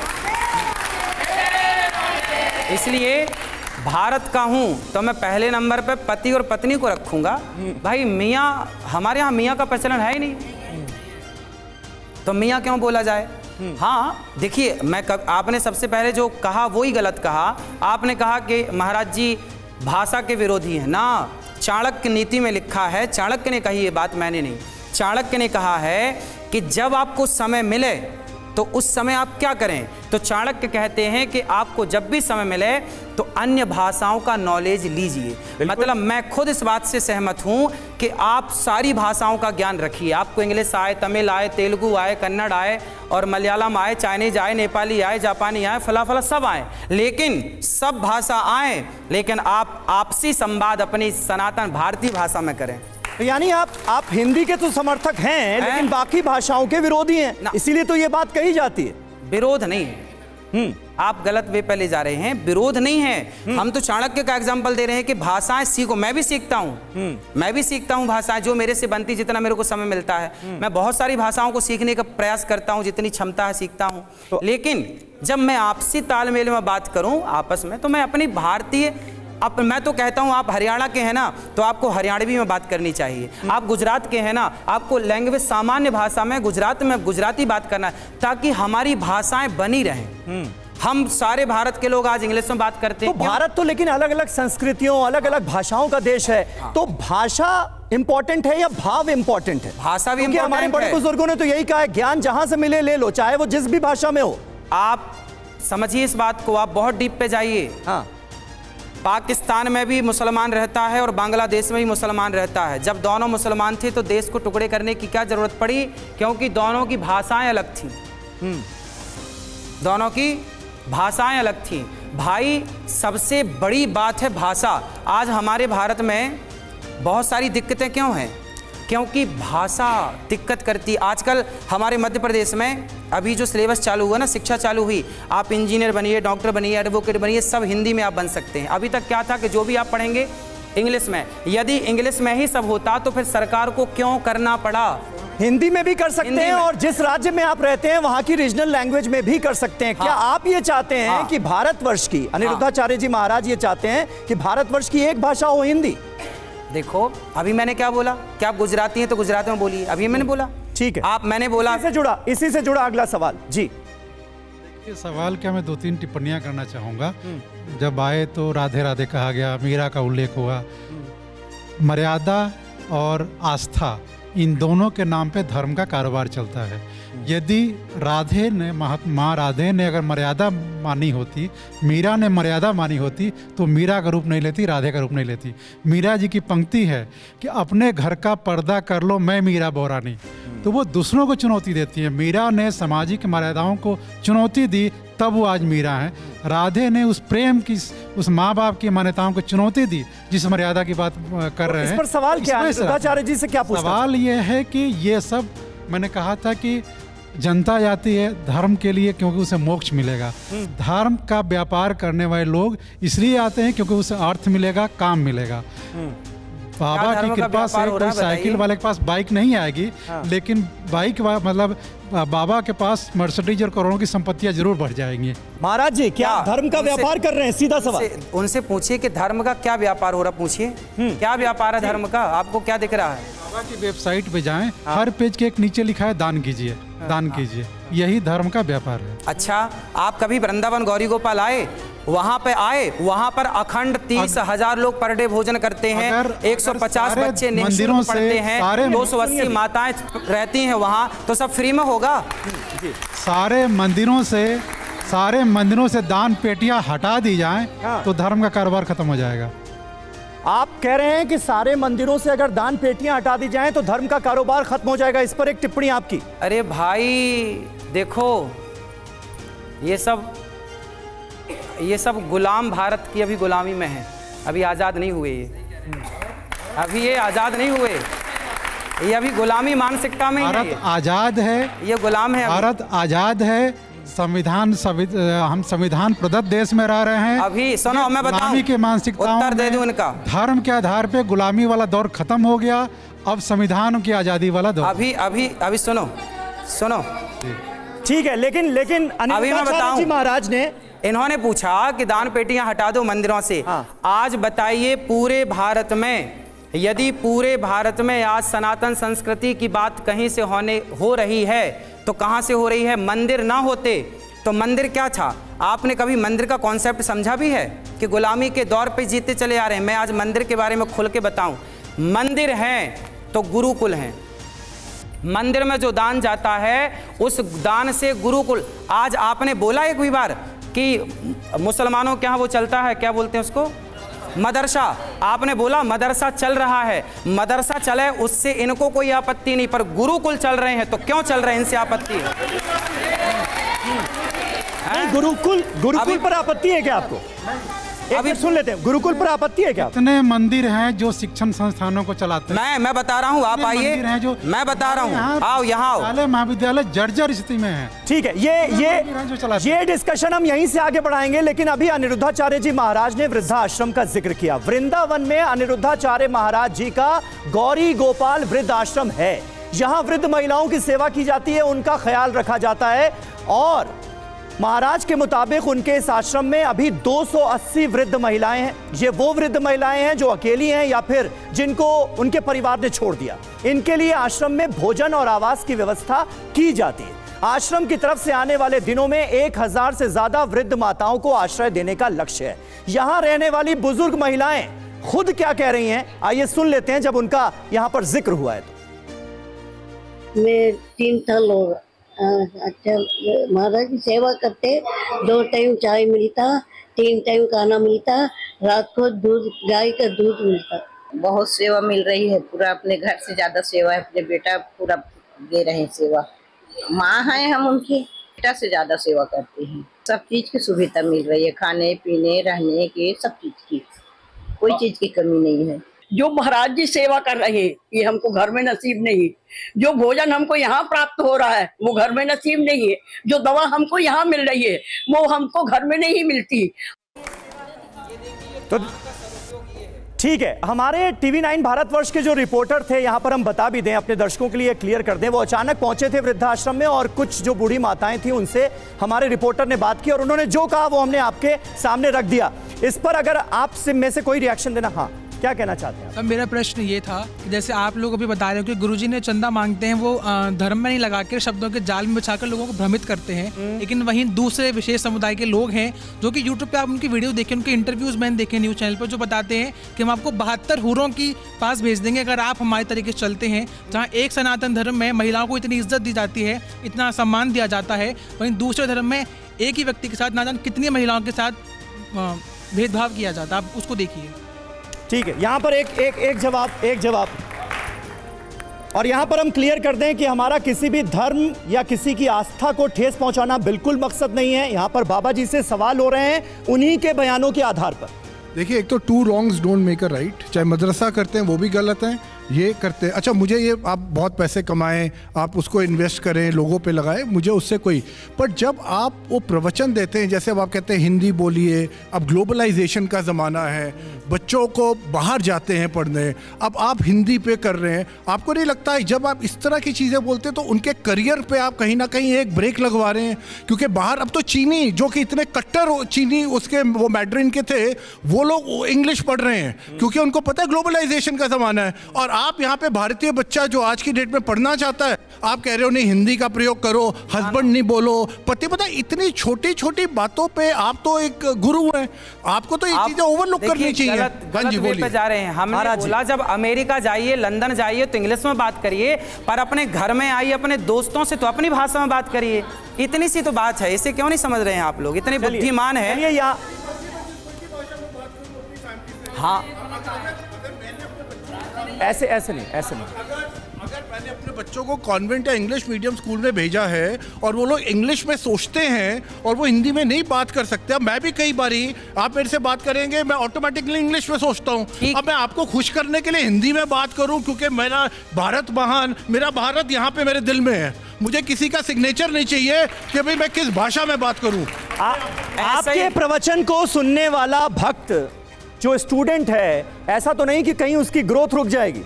इसलिए भारत का हूँ तो मैं पहले नंबर पे पति और पत्नी को रखूंगा। भाई मियाँ, हमारे यहाँ मियाँ का प्रचलन है ही नहीं, तो मियाँ क्यों बोला जाए? हाँ देखिए, आपने सबसे पहले जो कहा वही गलत कहा। आपने कहा कि महाराज जी भाषा के विरोधी हैं ना। चाणक्य नीति में लिखा है, चाणक्य ने कही ये बात, मैंने नहीं। चाणक्य ने कहा है कि जब आपको समय मिले तो उस समय आप क्या करें। तो चाणक्य कहते हैं कि आपको जब भी समय मिले तो अन्य भाषाओं का नॉलेज लीजिए। मतलब मैं खुद इस बात से सहमत हूं कि आप सारी भाषाओं का ज्ञान रखिए। आपको इंग्लिश आए, तमिल आए, तेलुगु आए, कन्नड़ आए और मलयालम आए, चाइनीज आए, नेपाली आए, जापानी आए, फला फला सब आए, लेकिन सब भाषा आए, लेकिन आप आपसी संवाद अपनी सनातन भारतीय भाषा में करें। यानी आप हिंदी के तो समर्थक हैं, लेकिन बाकी भाषाओं के विरोधी हैं, इसीलिए तो ये बात कही जाती है। विरोध नहीं है, आप गलत वे पे ले जा रहे हैं। विरोध नहीं है, हम तो चाणक्य का एग्जांपल दे रहे हैं कि भाषाएं सीखो। मैं भी सीखता हूं, मैं भी सीखता हूं भाषाएं, जो मेरे से बनती, जितना मेरे को समय मिलता है मैं बहुत सारी भाषाओं को सीखने का प्रयास करता हूं, जितनी क्षमता है सीखता हूं। लेकिन जब मैं आपसी तालमेल में बात करूं आपस में, तो मैं अपनी भारतीय, मैं तो कहता हूं आप हरियाणा के हैं ना, तो आपको हरियाणवी में बात करनी चाहिए। आप गुजरात के हैं ना, आपको लैंग्वेज सामान्य भाषा में गुजरात में गुजराती बात करना है, ताकि हमारी भाषाएं बनी रहें। हम सारे भारत के लोग आज इंग्लिश में बात करते हैं। तो भारत तो लेकिन अलग अलग संस्कृतियों, अलग अलग भाषाओं का देश है। तो भाषा इंपॉर्टेंट है या भाव इंपॉर्टेंट है? भाषा भी इंपॉर्टेंट है। हमारे बड़े बुजुर्गों ने तो यही कहा है, ज्ञान जहां से मिले ले लो, चाहे वो जिस भी भाषा में हो। आप समझिए इस बात को, आप बहुत डीप पे जाइए। पाकिस्तान में भी मुसलमान रहता है और बांग्लादेश में भी मुसलमान रहता है। जब दोनों मुसलमान थे तो देश को टुकड़े करने की क्या जरूरत पड़ी? क्योंकि दोनों की भाषाएं अलग थी। दोनों की भाषाएं अलग थी। भाई सबसे बड़ी बात है भाषा। आज हमारे भारत में बहुत सारी दिक्कतें क्यों हैं? क्योंकि भाषा दिक्कत करती। आजकल हमारे मध्य प्रदेश में अभी जो सिलेबस चालू हुआ ना, शिक्षा चालू हुई, आप इंजीनियर बनिए, डॉक्टर बनिए, एडवोकेट बनिए, सब हिंदी में आप बन सकते हैं। अभी तक क्या था कि जो भी आप पढ़ेंगे इंग्लिश में। यदि इंग्लिश में ही सब होता तो फिर सरकार को क्यों करना पड़ा? हिंदी में भी कर सकते हैं और जिस राज्य में आप रहते हैं वहां की रीजनल लैंग्वेज में भी कर सकते हैं। क्या आप ये चाहते हैं कि भारतवर्ष की, अनिरुद्धाचार्य जी महाराज ये चाहते हैं कि भारतवर्ष की एक भाषा हो हिंदी? देखो अभी मैंने क्या बोला, क्या आप गुजराती हैं तो गुजराती में बोलिए। अभी मैंने बोला, ठीक है, आप मैंने बोला। इसी से जुड़ा अगला सवाल जी। ये सवाल क्या, मैं 2-3 टिप्पणियां करना चाहूँगा। जब आए तो राधे राधे कहा गया, मीरा का उल्लेख हुआ। मर्यादा और आस्था, इन दोनों के नाम पे धर्म का कारोबार चलता है। यदि राधे ने, माँ राधे ने अगर मर्यादा मानी होती, मीरा ने मर्यादा मानी होती, तो मीरा का रूप नहीं लेती, राधे का रूप नहीं लेती। मीरा जी की पंक्ति है कि अपने घर का पर्दा कर लो, मैं मीरा बोरानी। तो वो दूसरों को चुनौती देती है। मीरा ने सामाजिक मर्यादाओं को चुनौती दी, तब वो आज मीरा है। राधे ने उस प्रेम की, उस माँ बाप की मान्यताओं को चुनौती दी, जिस मर्यादा की बात कर रहे हैं। इस पर सवाल क्या है? आचार्य जी से क्या पूछना? सवाल ये है कि ये सब, मैंने कहा था कि जनता जाती है धर्म के लिए क्योंकि उसे मोक्ष मिलेगा। धर्म का व्यापार करने वाले लोग इसलिए आते हैं क्योंकि उसे अर्थ मिलेगा, काम मिलेगा। बाबा की कृपा से कोई साइकिल वाले के पास बाइक नहीं आएगी, लेकिन बाइक मतलब बाबा के पास मर्सिडीज और करोड़ों की संपत्तियां जरूर बढ़ जाएंगी। महाराज जी क्या धर्म का व्यापार कर रहे हैं? सीधा सवाल उनसे पूछिए कि धर्म का क्या व्यापार हो रहा, पूछिए क्या व्यापार है धर्म का, आपको क्या दिख रहा है? बाबा की वेबसाइट पे जाएं, हर पेज के एक नीचे लिखा है दान कीजिए, दान कीजिए। यही धर्म का व्यापार है। अच्छा, आप कभी वृंदावन गौरी गोपाल आए? वहाँ पे आए, वहाँ पर अखंड 30,000 लोग पर डे भोजन करते हैं, 150 बच्चे निःशुल्क पढ़ते हैं, 280 माताएं रहती हैं वहाँ, तो सब फ्री में होगा। सारे मंदिरों से दान पेटियां हटा दी जाएं तो धर्म का कारोबार खत्म हो जाएगा। आप कह रहे हैं कि सारे मंदिरों से अगर दान पेटियां हटा दी जाएं तो धर्म का कारोबार खत्म हो जाएगा। इस पर एक टिप्पणी आपकी। अरे भाई देखो, ये सब गुलाम भारत की अभी गुलामी में है, अभी आज़ाद नहीं हुए। अभी ये आज़ाद नहीं हुए, ये अभी गुलामी मानसिकता में भारत है। आज़ाद है, ये गुलाम है। भारत आज़ाद है, हम संविधान प्रदत्त देश में रह रहे हैं। अभी सुनो, मैं बताऊं, गुलामी के मानसिकताओं उत्तर दे दूं इनका। धर्म के आधार पे गुलामी वाला दौर खत्म हो गया, अब संविधान की आज़ादी वाला दौर। अभी सुनो ठीक है, लेकिन अभी मैं बताऊं, जी महाराज ने, इन्होंने पूछा कि दान पेटियां हटा दो मंदिरों से। आज बताइए पूरे भारत में, यदि पूरे भारत में आज सनातन संस्कृति की बात कहीं से हो रही है तो कहाँ से हो रही है? मंदिर ना होते तो मंदिर क्या था? आपने कभी मंदिर का कॉन्सेप्ट समझा भी है कि गुलामी के दौर पे जीते चले आ रहे हैं? मैं आज मंदिर के बारे में खुल के बताऊं, मंदिर हैं तो गुरुकुल हैं। मंदिर में जो दान जाता है उस दान से गुरुकुल, आज आपने बोला एक भी बार कि मुसलमानों के यहाँ वो चलता है, क्या बोलते हैं उसको, मदरसा। आपने बोला मदरसा चल रहा है, मदरसा चले उससे इनको कोई आपत्ति नहीं, पर गुरुकुल चल रहे हैं तो क्यों चल रहे हैं, इनसे आपत्ति है। गुरुकुल पर आपत्ति है क्या आपको? अभी सुन लेते हैं, गुरुकुल पर आपत्ति है क्या? इतने मंदिर हैं जो शिक्षण संस्थानों को चलाते हैं। मैं बता रहा हूँ, आप आइए, मैं बता रहा हूँ, आओ यहाँ आओ। महाविद्यालय जर्जर स्थिति में है। ठीक है, ये डिस्कशन हम यहीं से आगे बढ़ाएंगे, लेकिन अभी अनिरुद्धाचार्य जी महाराज ने वृद्धाश्रम का जिक्र किया। वृंदावन में अनिरुद्धाचार्य महाराज जी का गौरी गोपाल वृद्धाश्रम है। यहाँ वृद्ध महिलाओं की सेवा की जाती है, उनका ख्याल रखा जाता है, और महाराज के मुताबिक उनके इस आश्रम में अभी 280 वृद्ध महिलाएं हैं। ये वो वृद्ध महिलाएं हैं जो अकेली हैं या फिर जिनको उनके परिवार ने छोड़ दिया। इनके लिए आश्रम में भोजन और आवास की व्यवस्था की जाती है। आश्रम की तरफ से आने वाले दिनों में 1000 से ज्यादा वृद्ध माताओं को आश्रय देने का लक्ष्य है। यहाँ रहने वाली बुजुर्ग महिलाएं खुद क्या कह रही हैं, आइए सुन लेते हैं जब उनका यहाँ पर जिक्र हुआ है। मैं 3 साल होगा। अच्छा, महाराज की सेवा करते, 2 टाइम चाय मिलता, 3 टाइम खाना मिलता, रात को दूध, गाय का दूध मिलता। बहुत सेवा मिल रही है, पूरा अपने घर से ज्यादा सेवा है, अपने बेटा पूरा दे रहे हैं सेवा। माँ है हम उनकी, बेटा से ज्यादा सेवा करते हैं। सब चीज की सुविधा मिल रही है, खाने पीने रहने की, सब चीज की, कोई चीज की कमी नहीं है। जो महाराज जी सेवा कर रहे हैं ये हमको घर में नसीब नहीं। जो भोजन हमको यहाँ प्राप्त हो रहा है वो घर में नसीब नहीं है। जो दवा हमको यहाँ मिल रही है वो हमको घर में नहीं मिलती। तो ठीक है, हमारे टीवी 9 भारतवर्ष के जो रिपोर्टर थे, यहाँ पर हम बता भी दें अपने दर्शकों के लिए, क्लियर कर दें, वो अचानक पहुंचे थे वृद्धाश्रम में और कुछ जो बूढ़ी माताएं थी उनसे हमारे रिपोर्टर ने बात की और उन्होंने जो कहा वो हमने आपके सामने रख दिया। इस पर अगर आप में से कोई रिएक्शन देना, हाँ क्या कहना चाहते हैं? अब मेरा प्रश्न ये था कि जैसे आप लोग अभी बता रहे हो कि गुरुजी ने चंदा मांगते हैं, वो धर्म में नहीं लगाकर शब्दों के जाल में बिछाकर लोगों को भ्रमित करते हैं, लेकिन वहीं दूसरे विशेष समुदाय के लोग हैं जो कि यूट्यूब पे आप उनकी वीडियो देखें, उनके इंटरव्यूज मैंने देखे न्यूज़ चैनल पर, जो बताते हैं कि हम आपको 72 हूरों की पास भेज देंगे अगर आप हमारे तरीके से चलते हैं। जहाँ एक सनातन धर्म में महिलाओं को इतनी इज्जत दी जाती है, इतना सम्मान दिया जाता है, वहीं दूसरे धर्म में एक ही व्यक्ति के साथ ना जाने कितनी महिलाओं के साथ भेदभाव किया जाता है। आप उसको देखिए। ठीक है, यहाँ पर एक जवाब और यहाँ पर हम क्लियर कर दें कि हमारा किसी भी धर्म या किसी की आस्था को ठेस पहुंचाना बिल्कुल मकसद नहीं है। यहाँ पर बाबा जी से सवाल हो रहे हैं उन्हीं के बयानों के आधार पर। देखिए, एक तो 2 wrongs don't make a right। चाहे मदरसा करते हैं वो भी गलत है, ये करते हैं। अच्छा, मुझे ये आप बहुत पैसे कमाएं, आप उसको इन्वेस्ट करें, लोगों पे लगाएं, मुझे उससे कोई, पर जब आप वो प्रवचन देते हैं, जैसे अब आप कहते हैं हिंदी बोलिए, अब ग्लोबलाइजेशन का ज़माना है, बच्चों को बाहर जाते हैं पढ़ने, अब आप हिंदी पे कर रहे हैं, आपको नहीं लगता है जब आप इस तरह की चीज़ें बोलते हैं तो उनके करियर पे आप कहीं ना कहीं एक ब्रेक लगवा रहे हैं? क्योंकि बाहर अब तो चीनी, जो कि इतने कट्टर चीनी उसके वो मैड्रिन के थे, वो लोग इंग्लिश पढ़ रहे हैं क्योंकि उनको पता है ग्लोबलाइजेशन का ज़माना है। और आप यहाँ पे भारतीय बच्चा जो आज की डेट में पढ़ना चाहता है, आप कह रहे हो नहीं हिंदी का प्रयोग करो, हस्बैंड नहीं बोलो, पति, पता इतनी छोटी छोटी बातों पे आप तो एक गुरु हैं, आपको तो ये चीजें ओवरलुक करनी चाहिए। गलत वे पे जा रहे हैं। हमने बोला जब अमेरिका जाइए, लंदन जाइए तो इंग्लिश में बात करिए, पर अपने घर में आइए अपने दोस्तों से तो अपनी भाषा में बात करिए। इतनी सी तो बात है, इसे क्यों नहीं समझ रहे हैं आप लोग? इतने बुद्धिमान है। हाँ, ऐसे नहीं। अगर मैंने अपने बच्चों को कॉन्वेंट या इंग्लिश मीडियम स्कूल में भेजा है और वो लोग इंग्लिश में सोचते हैं और वो हिंदी में नहीं बात कर सकते, अब मैं भी कई बारी आप मेरे से बात करेंगे, मैं ऑटोमेटिकली इंग्लिश में सोचता हूँ। अब मैं आपको खुश करने के लिए हिंदी में बात करूँ क्योंकि मेरा भारत महान, मेरा भारत यहाँ पे मेरे दिल में है, मुझे किसी का सिग्नेचर नहीं चाहिए कि भाई मैं किस भाषा में बात करूँ। आपके प्रवचन को सुनने वाला भक्त जो स्टूडेंट है, ऐसा तो नहीं कि कहीं उसकी ग्रोथ रुक जाएगी?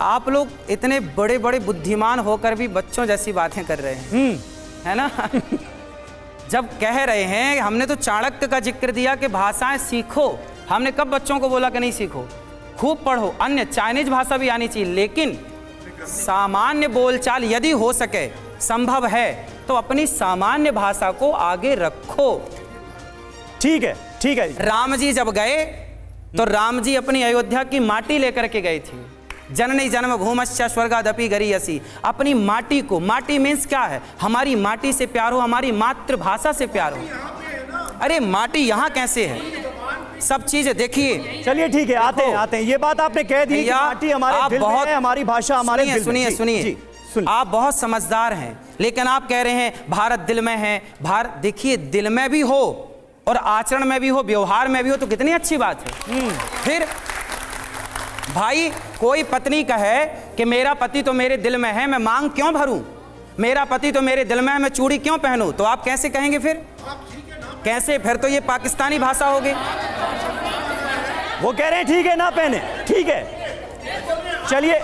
आप लोग इतने बड़े बड़े बुद्धिमान होकर भी बच्चों जैसी बातें कर रहे हैं, है ना? जब कह रहे हैं, हमने तो चाणक्य का जिक्र दिया कि भाषाएं सीखो, हमने कब बच्चों को बोला कि नहीं सीखो, खूब पढ़ो, अन्य चाइनीज भाषा भी आनी चाहिए, लेकिन सामान्य बोलचाल यदि हो सके, संभव है तो अपनी सामान्य भाषा को आगे रखो। ठीक है, ठीक है। राम जी जब गए तो राम जी अपनी अयोध्या की माटी लेकर के गए थे, जननी जन्म भूमश्च स्वर्गादपि गरीयसी। अपनी माटी को, माटी मीन्स क्या है, हमारी माटी से प्यार हो, हमारी मातृभाषा से प्यार हो। अरे माटी यहाँ कैसे है, सब चीजें देखिए। चलिए ठीक है, आते हैं ये बात आपने कह दी कि माटी हमारे दिल में है, हमारी भाषा हमारे दिल में। सुनिए, आप बहुत समझदार हैं, लेकिन आप कह रहे हैं भारत दिल में है। भारत देखिए, दिल में भी हो और आचरण में भी हो, व्यवहार में भी हो, तो कितनी अच्छी बात है। फिर भाई कोई पत्नी कहे कि मेरा पति तो मेरे दिल में है, मैं मांग क्यों भरूं, मेरा पति तो मेरे दिल में है, मैं चूड़ी क्यों पहनूं, तो आप कैसे कहेंगे फिर? कैसे? फिर तो ये पाकिस्तानी भाषा होगी। वो कह रहे हैं ठीक है ना पहने, ठीक है, चलिए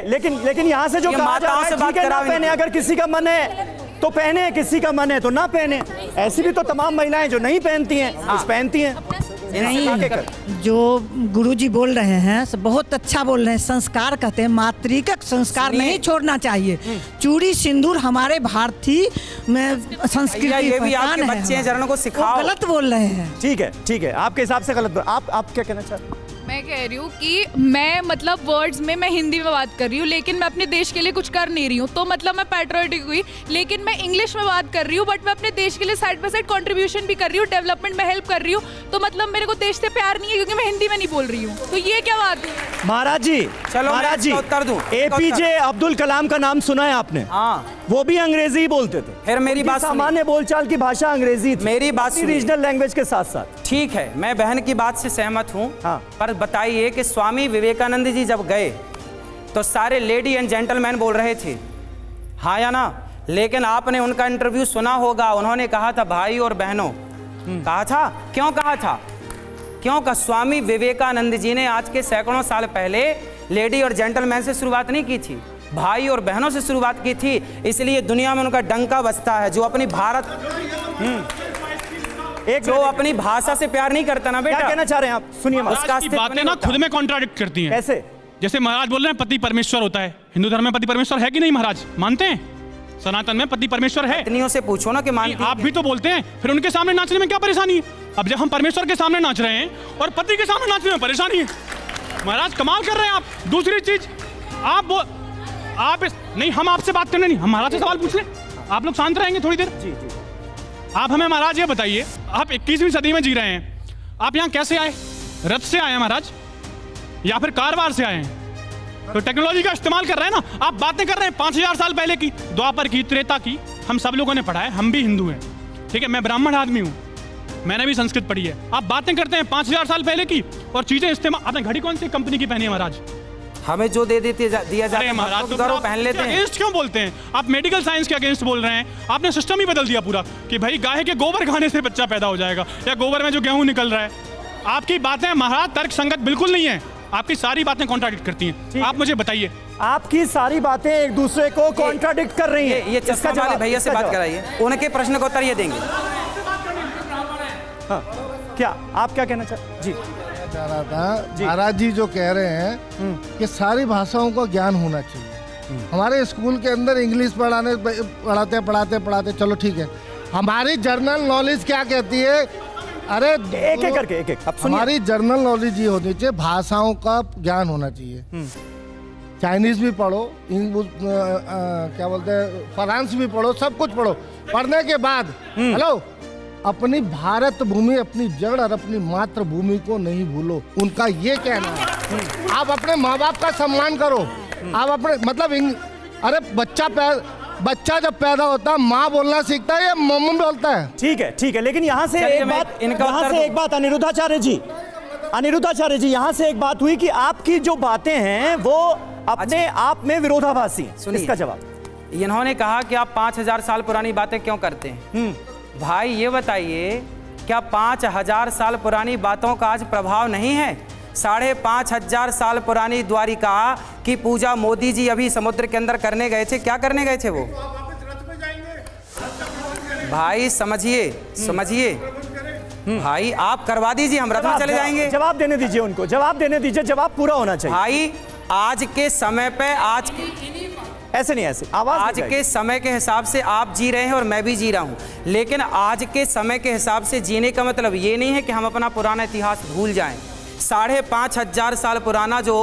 लेकिन यहाँ से जो कहा जा रहा है ठीक है ना पहने, अगर किसी का मन है तो पहने, किसी का मन है तो ना पहने। ऐसी भी तो तमाम महिलाएं जो नहीं पहनती हैं, कुछ पहनती हैं। नहीं, जो गुरुजी बोल रहे हैं बहुत अच्छा बोल रहे हैं। संस्कार कहते हैं, मातृका संस्कार नहीं छोड़ना चाहिए। चूड़ी सिंदूर हमारे भारतीय में संस्कृति ये भी आपके बच्चे जरणों को सिखाओ। गलत बोल रहे हैं। ठीक है, आपके हिसाब से गलत। आप क्या कहना चाहते हैं? मैं कह रही हूँ कि मैं मतलब वर्ड्स में मैं हिंदी में बात कर रही हूँ, लेकिन मैं अपने देश के लिए कुछ कर नहीं रही हूँ, तो मतलब मैं पैट्रियोटिक हुई। लेकिन मैं इंग्लिश में बात कर रही हूँ, बट मैं अपने देश के लिए साइड बाय साइड कंट्रीब्यूशन भी कर रही हूँ, डेवलपमेंट में हेल्प कर रही हूँ, तो मतलब मेरे को देश से प्यार नहीं है क्योंकि मैं हिंदी में नहीं बोल रही हूँ। तो ये क्या बात है? महाराज जी, चलो महाराज जी, उत्तर दूं। APJ अब्दुल कलाम का नाम सुना है आपने? हाँ, वो भी अंग्रेजी ही बोलते थे। फिर मेरी बात, सामान्य बोलचाल की भाषा अंग्रेजी थी। मेरी बात रीजनल लैंग्वेज के साथ साथ। ठीक है, मैं बहन की बात से सहमत हूँ। हाँ। पर बताइए कि स्वामी विवेकानंद जी जब गए तो सारे लेडी एंड जेंटलमैन बोल रहे थे, हाँ या ना? लेकिन आपने उनका इंटरव्यू सुना होगा, उन्होंने कहा था भाई और बहनों, कहा था। क्यों कहा था? क्यों? स्वामी विवेकानंद जी ने आज के सैकड़ों साल पहले लेडी और जेंटलमैन से शुरुआत नहीं की थी, भाई और बहनों से शुरुआत की थी। इसलिए दुनिया में उनका डंका बजता है। जो अपनी भारत जो अपनी भाषा से प्यार नहीं करता ना बेटा। क्या कहना चाह रहे हैं आप? सुनिए, उसका बातें ना खुद में कॉन्ट्राडिक्ट करती हैं। कैसे? जैसे महाराज बोल रहे हैं पति परमेश्वर होता है, हिंदू धर्म में पति परमेश्वर है कि नहीं महाराज? मानते हैं सनातन में पति परमेश्वर है? पत्नियों से पूछो ना कि मानती हैं। आप भी तो बोलते हैं, फिर उनके सामने नाचने में क्या परेशानी है? अब जब हम परमेश्वर के सामने नाच रहे हैं और पति के सामने नाचने में परेशानी है, महाराज कमाल कर रहे हैं आप। दूसरी चीज आप नहीं, हम आपसे बात करने नहीं, हम महाराज से सवाल पूछ लें, आप लोग शांत रहेंगे थोड़ी देर? जी। आप हमें महाराज ये बताइए, आप 21वीं सदी में जी रहे हैं, आप यहाँ कैसे आए? रथ से आए हैं महाराज या फिर कारवार से आए हैं? तो टेक्नोलॉजी का इस्तेमाल कर रहे हैं ना। आप बातें कर रहे हैं 5000 साल पहले की, द्वापर की, त्रेता की, हम सब लोगों ने पढ़ा है, हम भी हिंदू हैं, ठीक है, मैं ब्राह्मण आदमी हूँ, मैंने भी संस्कृत पढ़ी है। आप बातें करते हैं 5000 साल पहले की और चीजें इस्तेमाल। आपने घड़ी कौन सी कंपनी की पहनी है महाराज? हमें जो दे देते दिया जाता है महाराज, तो पहन लेते हैं। अगेंस्ट क्यों बोलते हैं आप? मेडिकल साइंस के अगेंस्ट बोल रहे हैं। आपने सिस्टम ही बदल दिया पूरा कि भाई गाय के गोबर खाने से बच्चा पैदा हो जाएगा, या गोबर में जो गेहूं निकल रहा है। आपकी बातें महाराज तर्क संगत बिल्कुल नहीं है, आपकी सारी बातें कॉन्ट्राडिक्ट करती हैं। आप मुझे बताइए, आपकी सारी बातें एक दूसरे को कॉन्ट्राडिक्ट कर रही हैं। ये चस्का वाले भैया से बात कराइए, उनके प्रश्न का उत्तर ये देंगे। हाँ, क्या आप क्या कहना चाहते? जी चाह रहा था, महाराज जी जो कह रहे हैं कि सारी भाषाओं का ज्ञान होना चाहिए। हमारे स्कूल के अंदर इंग्लिश पढ़ाते चलो ठीक है, हमारी जर्नल नॉलेज क्या कहती है? अरे एक एक करके एक हमारी जर्नल नॉलेज ये होनी चाहिए, भाषाओं का ज्ञान होना चाहिए। चाइनीज भी पढ़ो, क्या बोलते हैं, फ्रांस भी पढ़ो, सब कुछ पढ़ो। पढ़ने के बाद हेलो, अपनी भारत भूमि, अपनी जड़ और अपनी मातृभूमि को नहीं भूलो, उनका ये कहना है। आप अपने माँ बाप का सम्मान करो, आप अपने मतलब अरे बच्चा जब पैदा होता है माँ बोलना सीखता है या मम्मी बोलता है? ठीक है, लेकिन यहाँ से एक बात अनिरुद्धाचार्य जी, यहाँ से एक बात हुई कि आपकी जो बातें हैं वो अपने आप में विरोधाभासी हैं। इसका जवाब इन्होंने कहा कि आप 5000 साल पुरानी बातें क्यों करते हैं? भाई ये बताइए, क्या 5000 साल पुरानी बातों का आज प्रभाव नहीं है? 5500 साल पुरानी द्वारिका की पूजा मोदी जी अभी समुद्र के अंदर करने गए थे। क्या करने गए थे वो? भाई समझिए भाई, आप करवा दीजिए, हम रथ में चले जाएंगे। जवाब देने दीजिए उनको, जवाब देने दीजिए, जवाब पूरा होना चाहिए। भाई आज के समय पे ऐसे नहीं, ऐसे आवाज आज के समय के हिसाब से आप जी रहे हैं और मैं भी जी रहा हूं, लेकिन आज के समय के हिसाब से जीने का मतलब ये नहीं है कि हम अपना पुराना इतिहास भूल जाएं। 5,500 साल पुराना जो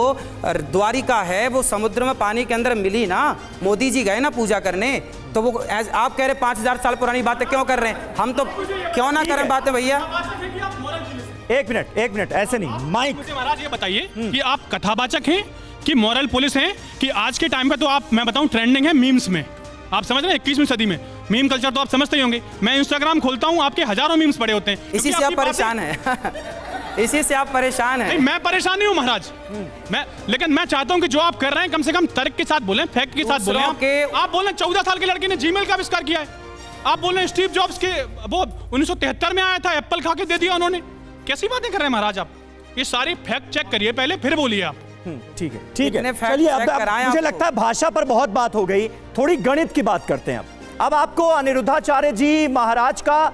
द्वारिका है वो समुद्र में पानी के अंदर मिली ना। मोदी जी गए ना पूजा करने, तो वो आप कह रहे 5,000 साल पुरानी बातें क्यों कर रहे हैं? हम तो क्यों ना करें बातें भैया। एक मिनट ऐसे नहीं, माइक। महाराज ये बताइए कि आप कथावाचक हैं कि मॉरल पुलिस हैं कि आज के टाइम पे तो आप, मैं बताऊं, ट्रेंडिंग है मीम्स में। आप समझ रहे हैं 21वीं सदी में मीम कल्चर तो आप समझते ही होंगे। मैं इंस्टाग्राम खोलता हूं, आपके हजारों मीम्स पड़े होते हैं। इसी से आप परेशान हैं। इसी से आप परेशान हैं। नहीं, मैं परेशान नहीं हूं महाराज। लेकिन मैं चाहता हूं कि जो आप कर रहे हैं कम से कम तर्क के साथ बोलें, फैक्ट के साथ बोलें। आप बोल रहे हैं 14 साल के लड़के ने जीमेल का आविष्कार किया है। आप बोल रहे हैं स्टीव जॉब्स के वो 1973 में आया था, एप्पल खा के दे दिया उन्होंने। कैसी बातें कर रहे हैं महाराज आप? ये सारी फैक्ट चेक करिए पहले, फिर बोलिए आप। ठीक है। चलिए अब मुझे लगता है भाषा पर बहुत बात हो गई, थोड़ी गणित की बात करते हैं। अब आपको अनिरुद्धाचार्य जी महाराज का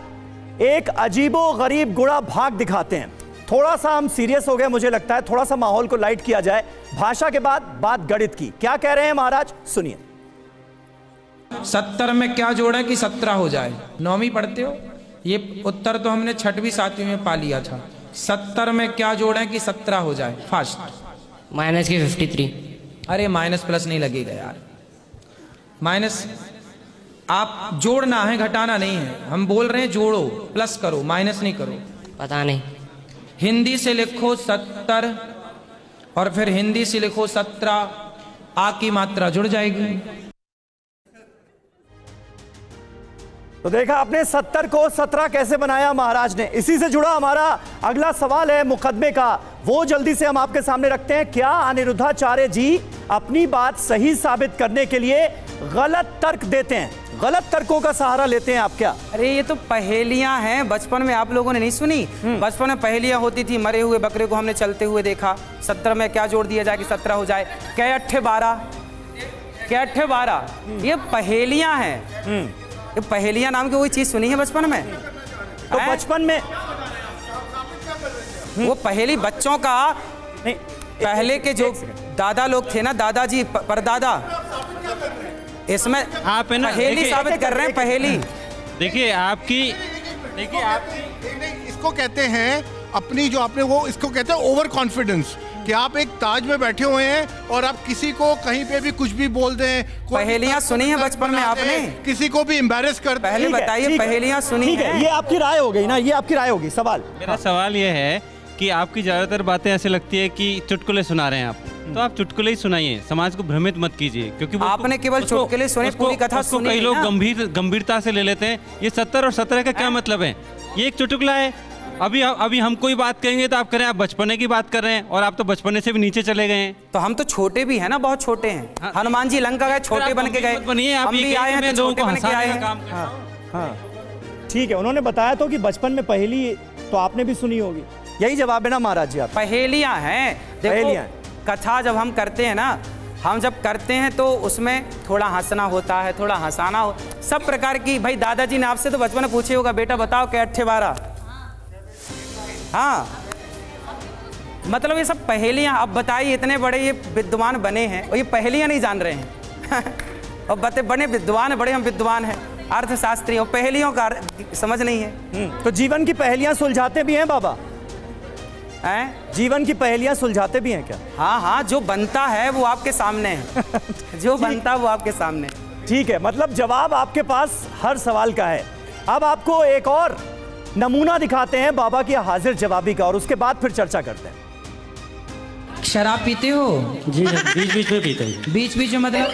एक अजीबो गरीब गुड़ा भाग दिखाते हैं। थोड़ा सा हम सीरियस हो गए, मुझे लगता है थोड़ा सा माहौल को लाइट किया जाए। भाषा के बाद बात गणित की। क्या कह रहे हैं महाराज, सुनिए। 70 में क्या जोड़ा कि 17 हो जाए? 9वीं पढ़ते हो? ये उत्तर तो हमने 6वीं 7वीं में पा लिया था। 70 में क्या जोड़ा कि 17 हो जाए? फास्ट। माइनस के 53। अरे माइनस प्लस नहीं लगेगा यार। माइनस आप जोड़ना है, घटाना नहीं है। हम बोल रहे हैं जोड़ो, प्लस करो, माइनस नहीं करो। पता नहीं। हिंदी से लिखो 70 और फिर हिंदी से लिखो 17, आ की मात्रा जुड़ जाएगी। तो देखा आपने 70 को 17 कैसे बनाया महाराज ने। इसी से जुड़ा हमारा अगला सवाल है मुकदमे का, वो जल्दी से हम आपके सामने रखते हैं। क्या अनिरुद्धाचार्य जी अपनी बात सही साबित करने के लिए गलत तर्क देते हैं, गलत तर्कों का सहारा लेते हैं आप क्या? अरे ये तो पहेलियां हैं, बचपन में आप लोगों ने नहीं सुनी? बचपन में पहेलियां होती थी, मरे हुए बकरे को हमने चलते हुए देखा। 17 में क्या जोड़ दिया जाए कि 17 हो जाए? क्या 8 12, क्या 8 12? ये पहेलियां हैं। ये पहेलियां नाम की कोई चीज सुनी है बचपन में? तो बचपन में वो पहेली बच्चों का नहीं, पहले के जो दादा लोग थे ना, दादाजी परदादा, इसमें आप है ना पहेली साबित कर रहे हैं। पहेली देखिए आपकी इसको कहते हैं अपनी, जो आपने वो, इसको कहते हैं ओवर कॉन्फिडेंस, कि आप एक ताज में बैठे हुए हैं और आप किसी को कहीं पे भी कुछ भी बोल दें। पहेलियां सुनी है बचपन में आपने? किसी को भी एम्बैरेस कर दें। पहले बताइए पहेलियां सुनी है? ये आपकी राय हो गई ना, ये आपकी राय होगी। सवाल, मेरा सवाल ये है कि आपकी ज्यादातर बातें ऐसे लगती है कि चुटकुले सुना रहे हैं आप, तो आप चुटकुले ही सुनाइए, समाज को भ्रमित मत कीजिए। क्योंकि आपने केवल चुटकुले सुने, पूरी कथा सुनी। कई लोग गंभीरता से ले लेते हैं। ये 70 और 17 का क्या मतलब है? ये एक चुटकुला है। अभी हम कोई बात कहेंगे तो आप करें आप बचपने की बात कर रहे हैं, और आप तो बचपने से भी नीचे चले गए हैं। तो हम तो छोटे भी हैं ना, बहुत छोटे हैं। हनुमान जी लंका गए, छोटे बन के गए। हम भी आए हैं, छोटे बन के आए हैं। ठीक है, उन्होंने बताया तो कि बचपन में पहेली तो आपने भी सुनी होगी। यही जवाब है ना महाराज जी? आप पहेलियां हैं। देखो कथा जब हम करते हैं ना, हम जब करते हैं तो उसमें थोड़ा हंसना होता है, थोड़ा हंसाना हो, सब प्रकार की। भाई दादाजी ने आपसे तो बचपन में पूछे होगा, बेटा बताओ क्या 8 12? हाँ, मतलब ये सब पहेलियां। अब बताइए, इतने बड़े ये विद्वान बने हैं और ये पहेलियां नहीं जान रहे हैं। और बने विद्वान है, बड़े हम विद्वान हैं, अर्थशास्त्री, और पहेलियों का समझ नहीं है। तो जीवन की पहेलियां सुलझाते भी हैं बाबा? हैं? जीवन की पहेलियां सुलझाते भी हैं क्या? हाँ, जो बनता है वो आपके सामने है। जो बनता है वो आपके सामने। ठीक है, मतलब जवाब आपके पास हर सवाल का है। अब आपको एक और नमूना दिखाते हैं बाबा की हाजिर जवाबी का, और उसके बाद फिर चर्चा करते हैं। शराब पीते हो? जी बीच बीच में पीते हैं। बीच बीच में मतलब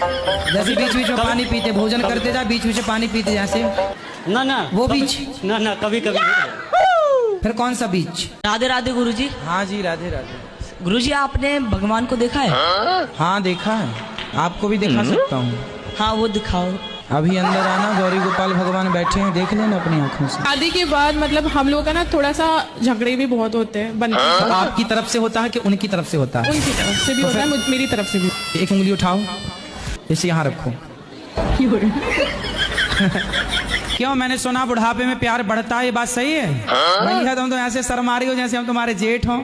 जैसे बीच बीच में पानी पीते, भोजन करते जा बीच बीच में पानी पीते जैसे? ना वो बीच ना कभी कभी। फिर कौन सा बीच? राधे राधे गुरुजी। हाँ जी, राधे राधे। गुरुजी आपने भगवान को देखा है? हाँ देखा है। आपको भी दिखा सकता हूँ। हाँ वो दिखाओ। अभी अंदर आना, गौरी गोपाल भगवान बैठे हैं, देख लेना अपनी आंखों से। शादी के बाद मतलब हम लोगों का ना थोड़ा सा झगड़े भी बहुत होते हैं, बनते हैं। आपकी तरफ से होता है कि उनकी तरफ से होता है? उनकी तरफ से भी होता है, मेरी तरफ से भी। एक उंगली उठाओ, इसे यहाँ रखो। क्यों? मैंने सुना बुढ़ापे में प्यार बढ़ता है, ये बात सही है? भैया तुम तो ऐसे शर्मा रही हो जैसे हम तुम्हारे जेठ हों।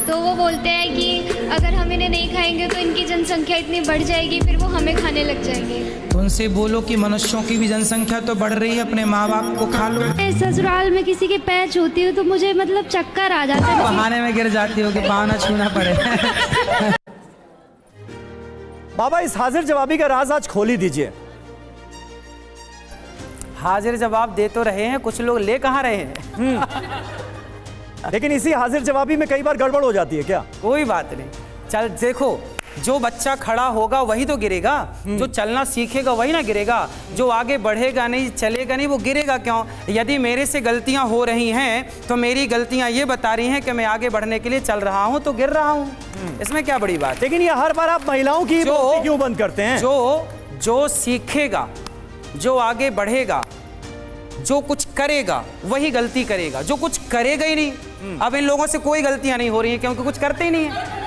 तो वो बोलते हैं कि अगर हम इन्हें नहीं खाएंगे तो इनकी जनसंख्या इतनी बढ़ जाएगी, फिर वो हमें खाने लग जाएंगे। तो उनसे बोलो कि मनुष्यों की भी जनसंख्या तो बढ़ रही है, अपने माँ बाप को खा लो। ससुराल में किसी के पैर छूती हूँ तो मुझे मतलब चक्कर आ जाता है। बहाने में गिर जाती हो कि पाँव ना छूना पड़े। बाबा, इस हाजिर जवाबी का राज आज खोल ही दीजिए। हाजिर जवाब दे तो रहे हैं, कुछ लोग ले कहाँ रहे हैं। लेकिन इसी हाजिर जवाबी में कई बार गड़बड़ हो जाती है क्या? कोई बात नहीं, चल देखो, जो बच्चा खड़ा होगा वही तो गिरेगा, जो चलना सीखेगा वही ना गिरेगा, जो आगे बढ़ेगा नहीं, चलेगा नहीं, वो गिरेगा क्यों? यदि मेरे से गलतियां हो रही हैं तो मेरी गलतियां ये बता रही हैं कि मैं आगे बढ़ने के लिए चल रहा हूं तो गिर रहा हूं। इसमें क्या बड़ी बात? लेकिन ये हर बार आप महिलाओं की बोलती क्यों बंद करते हैं? जो सीखेगा, जो आगे बढ़ेगा, जो कुछ करेगा वही गलती करेगा, जो कुछ करेगा ही नहीं। अब इन लोगों से कोई गलतियां नहीं हो रही हैं क्योंकि कुछ करते ही नहीं है।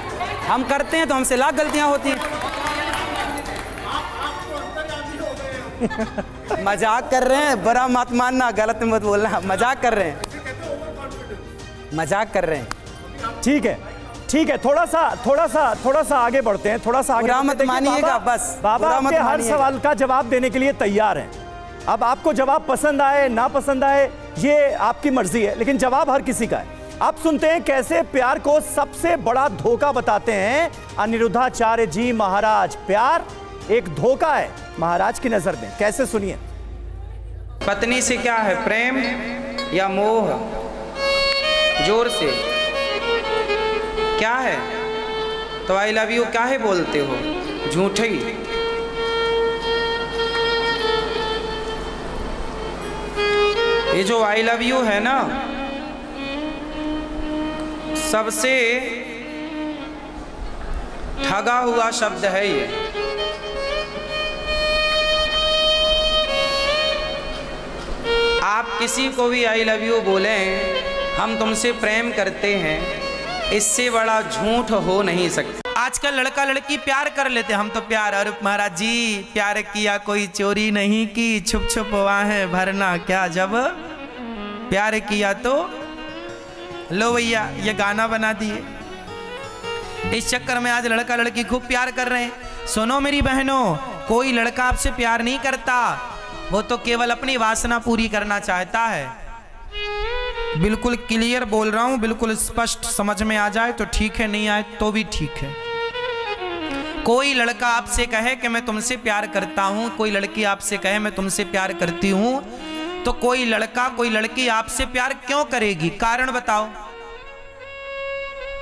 हम करते हैं तो हमसे लाख गलतियां होती हैं। मजाक कर रहे हैं, बुरा मत मानना, गलत मत बोलना, मजाक कर रहे हैं, मजाक कर रहे हैं। ठीक है, ठीक है, थोड़ा सा आगे बढ़ते हैं, थोड़ा सा आगे मत मानिएगा। बस बाबा आपके हर सवाल का जवाब देने के लिए तैयार हैं। अब आपको जवाब पसंद आए ना पसंद आए ये आपकी मर्जी है, लेकिन जवाब हर किसी का है। आप सुनते हैं कैसे प्यार को सबसे बड़ा धोखा बताते हैं अनिरुद्धाचार्य जी महाराज। प्यार एक धोखा है महाराज की नजर में, कैसे सुनिए। पत्नी से क्या है, प्रेम या मोह? जोर से क्या है? तो आई लव यू क्या है बोलते हो, झूठे ही। ये जो आई लव यू है ना, सबसे ठगा हुआ शब्द है ये। आप किसी को भी आई लव यू बोलें, हम तुमसे प्रेम करते हैं, इससे बड़ा झूठ हो नहीं सकता। आजकल लड़का लड़की प्यार कर लेते, हम तो प्यार, अरे महाराज जी प्यार किया कोई चोरी नहीं की, छुप छुप वाहें भरना क्या, जब प्यार किया तो लो भैया ये गाना बना दिए। इस चक्कर में आज लड़का लड़की खूब प्यार कर रहे हैं। सुनो मेरी बहनों, कोई लड़का आपसे प्यार नहीं करता, वो तो केवल अपनी वासना पूरी करना चाहता है। बिल्कुल क्लियर बोल रहा हूं, बिल्कुल स्पष्ट समझ में आ जाए तो ठीक है, नहीं आए तो भी ठीक है। कोई लड़का आपसे कहे कि मैं तुमसे प्यार करता हूं, कोई लड़की आपसे कहे मैं तुमसे प्यार करती हूं, तो कोई लड़का कोई लड़की आपसे प्यार क्यों करेगी? कारण बताओ।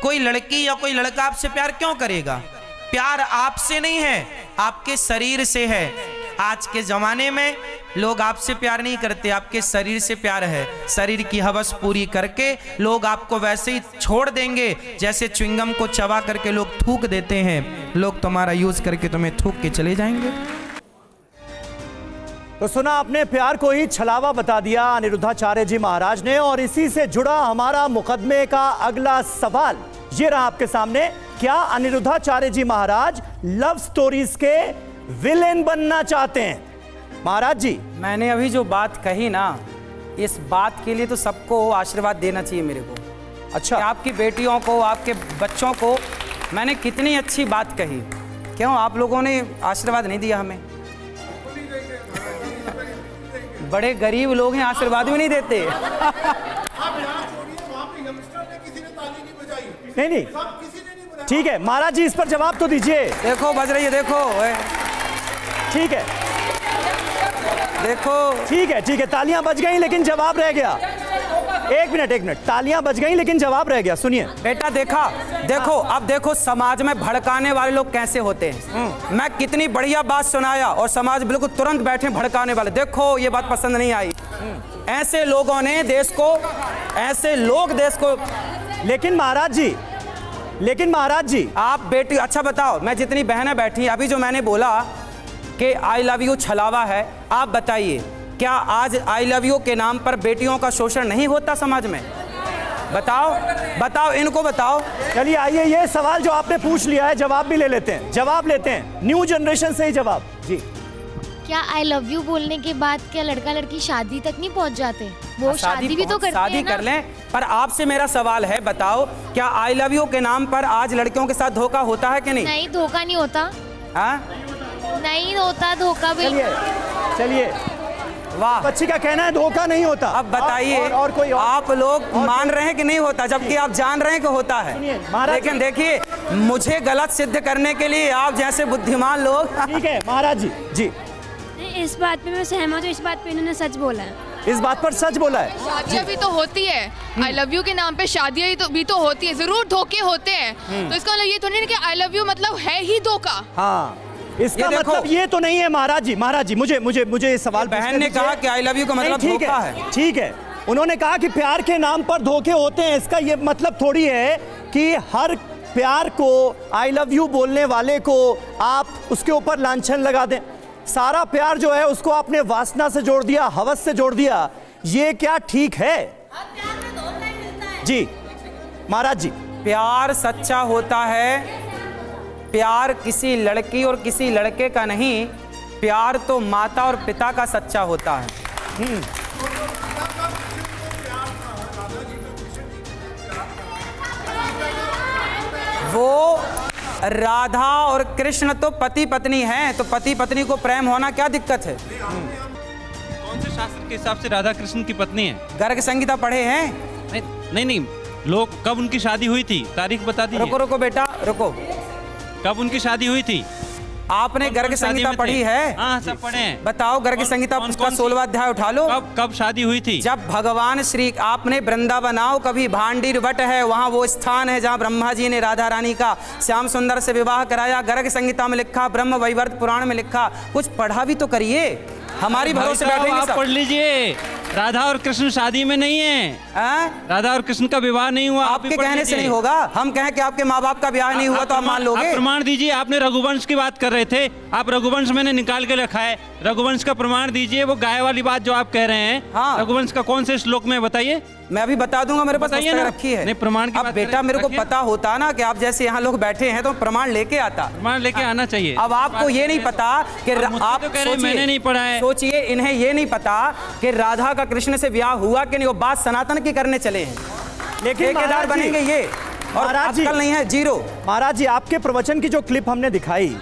कोई लड़की या कोई लड़का आपसे प्यार क्यों करेगा? प्यार आपसे नहीं है, आपके शरीर से है। आज के जमाने में लोग आपसे प्यार नहीं करते, आपके शरीर से प्यार है। शरीर की हवस पूरी करके लोग आपको वैसे ही छोड़ देंगे जैसे च्युइंगम को चबा करके लोग थूक देते हैं। लोग तुम्हारा यूज करके तुम्हें थूक के चले जाएंगे। तो सुना आपने, प्यार को ही छलावा बता दिया अनिरुद्धाचार्य जी महाराज ने। और इसी से जुड़ा हमारा मुकदमे का अगला सवाल ये रहा आपके सामने। क्या अनिरुद्धाचार्य जी महाराज लव स्टोरीज के विलेन बनना चाहते हैं? महाराज जी, मैंने अभी जो बात कही ना, इस बात के लिए तो सबको आशीर्वाद देना चाहिए मेरे को। अच्छा, आपकी बेटियों को, आपके बच्चों को मैंने कितनी अच्छी बात कही, क्यों आप लोगों ने आशीर्वाद नहीं दिया हमें? बड़े गरीब लोग हैं, आशीर्वाद भी नहीं देते। नहीं, ठीक है महाराज जी, इस पर जवाब तो दीजिए। देखो बज रही है, देखो ठीक है, देखो ठीक है, तालियां बज गई लेकिन जवाब रह गया। एक मिनट, तालियां बज गई लेकिन जवाब रह गया। सुनिए बेटा, देखो अब देखो समाज में भड़काने वाले लोग कैसे होते हैं। मैं कितनी बढ़िया बात सुनाया और समाज बिल्कुल तुरंत बैठे भड़काने वाले। देखो ये बात पसंद नहीं आई। ऐसे लोगों ने देश को, ऐसे लोग देश को। लेकिन महाराज जी आप बेटी, अच्छा बताओ, मैं जितनी बहनें बैठी अभी जो मैंने बोला कि आई लव यू छलावा है, आप बताइए क्या आज आई लव यू के नाम पर बेटियों का शोषण नहीं होता समाज में? बताओ, इनको बताओ। चलिए आइए, ये सवाल जो आपने पूछ लिया है जवाब भी ले लेते हैं, न्यू जनरेशन से ही जवाब। जी, क्या आई लव यू बोलने के बाद क्या लड़का लड़की शादी तक नहीं पहुंच जाते? वो शादी भी तो करते हैं ना। शादी कर लें, पर आपसे मेरा सवाल है, बताओ क्या आई लव यू के नाम पर आज लड़कियों के साथ धोखा होता है कि नहीं? नहीं, धोखा नहीं होता। नहीं होता धोखा भी। चलिए वाह, बच्ची का कहना है धोखा नहीं होता। अब बताइए और कोई आप लोग मान रहे हैं कि नहीं होता, जबकि आप जान रहे हैं कि होता है। लेकिन देखिए, मुझे गलत सिद्ध करने के लिए आप जैसे बुद्धिमान लोग। ठीक है महाराज जी। जी इस बात पे मैं सहमत हूँ, इस बात पे इन्होंने सच बोला है। इस बात पर सच बोला है। शादियाँ भी तो होती है, आई लव यू के नाम पे शादियाँ भी तो होती है, जरूर धोखे होते हैं। तो इसका मतलब ये तो नहीं कि आई लव यू मतलब है ही धोखा। हाँ, इसका मतलब ये तो नहीं है महाराज जी। महाराज जी मुझे सवाल, बहन ने कहा कि आई लव यू का मतलब धोखा है। ठीक है, उन्होंने कहा कि प्यार के नाम पर धोखे होते हैं। इसका ये मतलब थोड़ी है कि हर प्यार को, आई लव यू बोलने वाले को आप उसके ऊपर लांछन लगा दें। सारा प्यार जो है उसको आपने वासना से जोड़ दिया, हवस से जोड़ दिया। ये क्या ठीक है? जी महाराज जी, प्यार सच्चा होता है, प्यार किसी लड़की और किसी लड़के का नहीं, प्यार तो माता और पिता का सच्चा होता है। वो राधा और कृष्ण तो पति पत्नी हैं, तो पति पत्नी को प्रेम होना क्या दिक्कत है? कौन से शास्त्र के हिसाब से राधा कृष्ण की पत्नी है? गर्ग संहिता पढ़े हैं? नहीं, लोग कब उनकी शादी हुई थी, तारीख बता दीजिए। रुको बेटा रुको, कब उनकी शादी हुई थी? आपने गर्ग संहिता पढ़ी है? हाँ, सब पढ़े हैं। बताओ, गर्ग संहिता उसका 16वां अध्याय उठा लो। कब शादी हुई थी? जब भगवान श्री, आपने वृंदावन आओ कभी, भांडीर वट है वहाँ वो स्थान है जहाँ ब्रह्मा जी ने राधा रानी का श्याम सुंदर से विवाह कराया। गर्ग संहिता में लिखा, ब्रह्म वैवर्त पुराण में लिखा। कुछ पढ़ा भी तो करिए, हमारी भरोसे बैठेंगे। आप पढ़ लीजिए, राधा और कृष्ण शादी में नहीं है। राधा और कृष्ण का विवाह नहीं हुआ। आपके कहने से नहीं होगा। हम कहें कि आपके माँ बाप का ब्याह नहीं हुआ तो आप मान लोगे? प्रमाण दीजिए। आपने रघुवंश की बात कर रहे थे, आप रघुवंश मैंने निकाल के रखा है, रघुवंश का प्रमाण दीजिए। वो गाय वाली बात जो आप कह रहे हैं, रघुवंश का कौन से श्लोक में बताइए? मैं अभी बता दूंगा, मेरे पास पुस्तक रखी है। नहीं, प्रमाण की अब बेटा मेरे को पता होता ना कि आप जैसे यहाँ लोग बैठे हैं तो प्रमाण लेके आता। प्रमाण लेके आना चाहिए। अब आपको ये नहीं पता कि आप मैंने नहीं पढ़ा है। सोचिए, इन्हें ये नहीं पता कि राधा का कृष्ण से ब्याह हुआ कि नहीं। वो बात सनातन की करने चले हैं, लेकिन ठेकेदार बनेंगे ये, और अक्ल नहीं है, जीरो। महाराज जी, आपके प्रवचन की जो क्लिप हमने दिखाई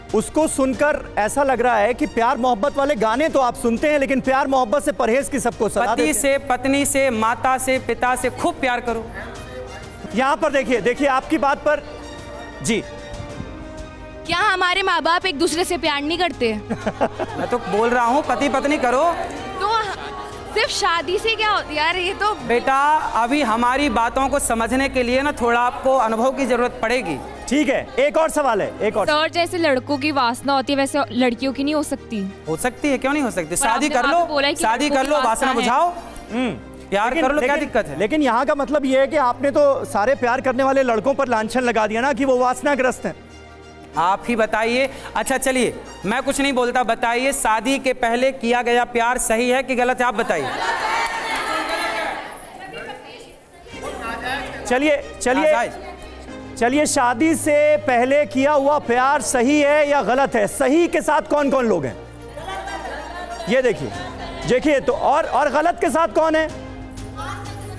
उसको सुनकर ऐसा लग रहा है कि प्यार मोहब्बत वाले गाने तो आप सुनते हैं, लेकिन प्यार मोहब्बत से परहेज की सबको सलाह देते हैं। पति से, पत्नी से, माता से, पिता से खूब प्यार करो। यहाँ पर देखिए आपकी बात पर जी, क्या हमारे माँ बाप एक दूसरे से प्यार नहीं करते? मैं तो बोल रहा हूँ पति पत्नी करो। तो सिर्फ शादी से क्या होती है यार? ये तो बेटा अभी हमारी बातों को समझने के लिए ना थोड़ा आपको अनुभव की जरूरत पड़ेगी। ठीक है, एक और सवाल है, एक और। सर, जैसे लड़कों की वासना होती है वैसे लड़कियों की नहीं हो सकती? हो सकती है, क्यों नहीं हो सकती? शादी कर लो, शादी कर लो, वासना बुझाओ, प्यार कर लो, क्या दिक्कत है? लेकिन यहाँ का मतलब ये है कि आपने तो सारे प्यार करने वाले लड़कों पर लांछन लगा दिया ना कि वो वासनाग्रस्त हैं। आप ही बताइए। अच्छा चलिए, मैं कुछ नहीं बोलता, बताइए शादी के पहले किया गया प्यार सही है कि गलत है? आप बताइए। चलिए, शादी से पहले किया हुआ प्यार सही है या गलत है? सही के साथ कौन कौन लोग हैं ये देखिए तो, और गलत के साथ कौन है?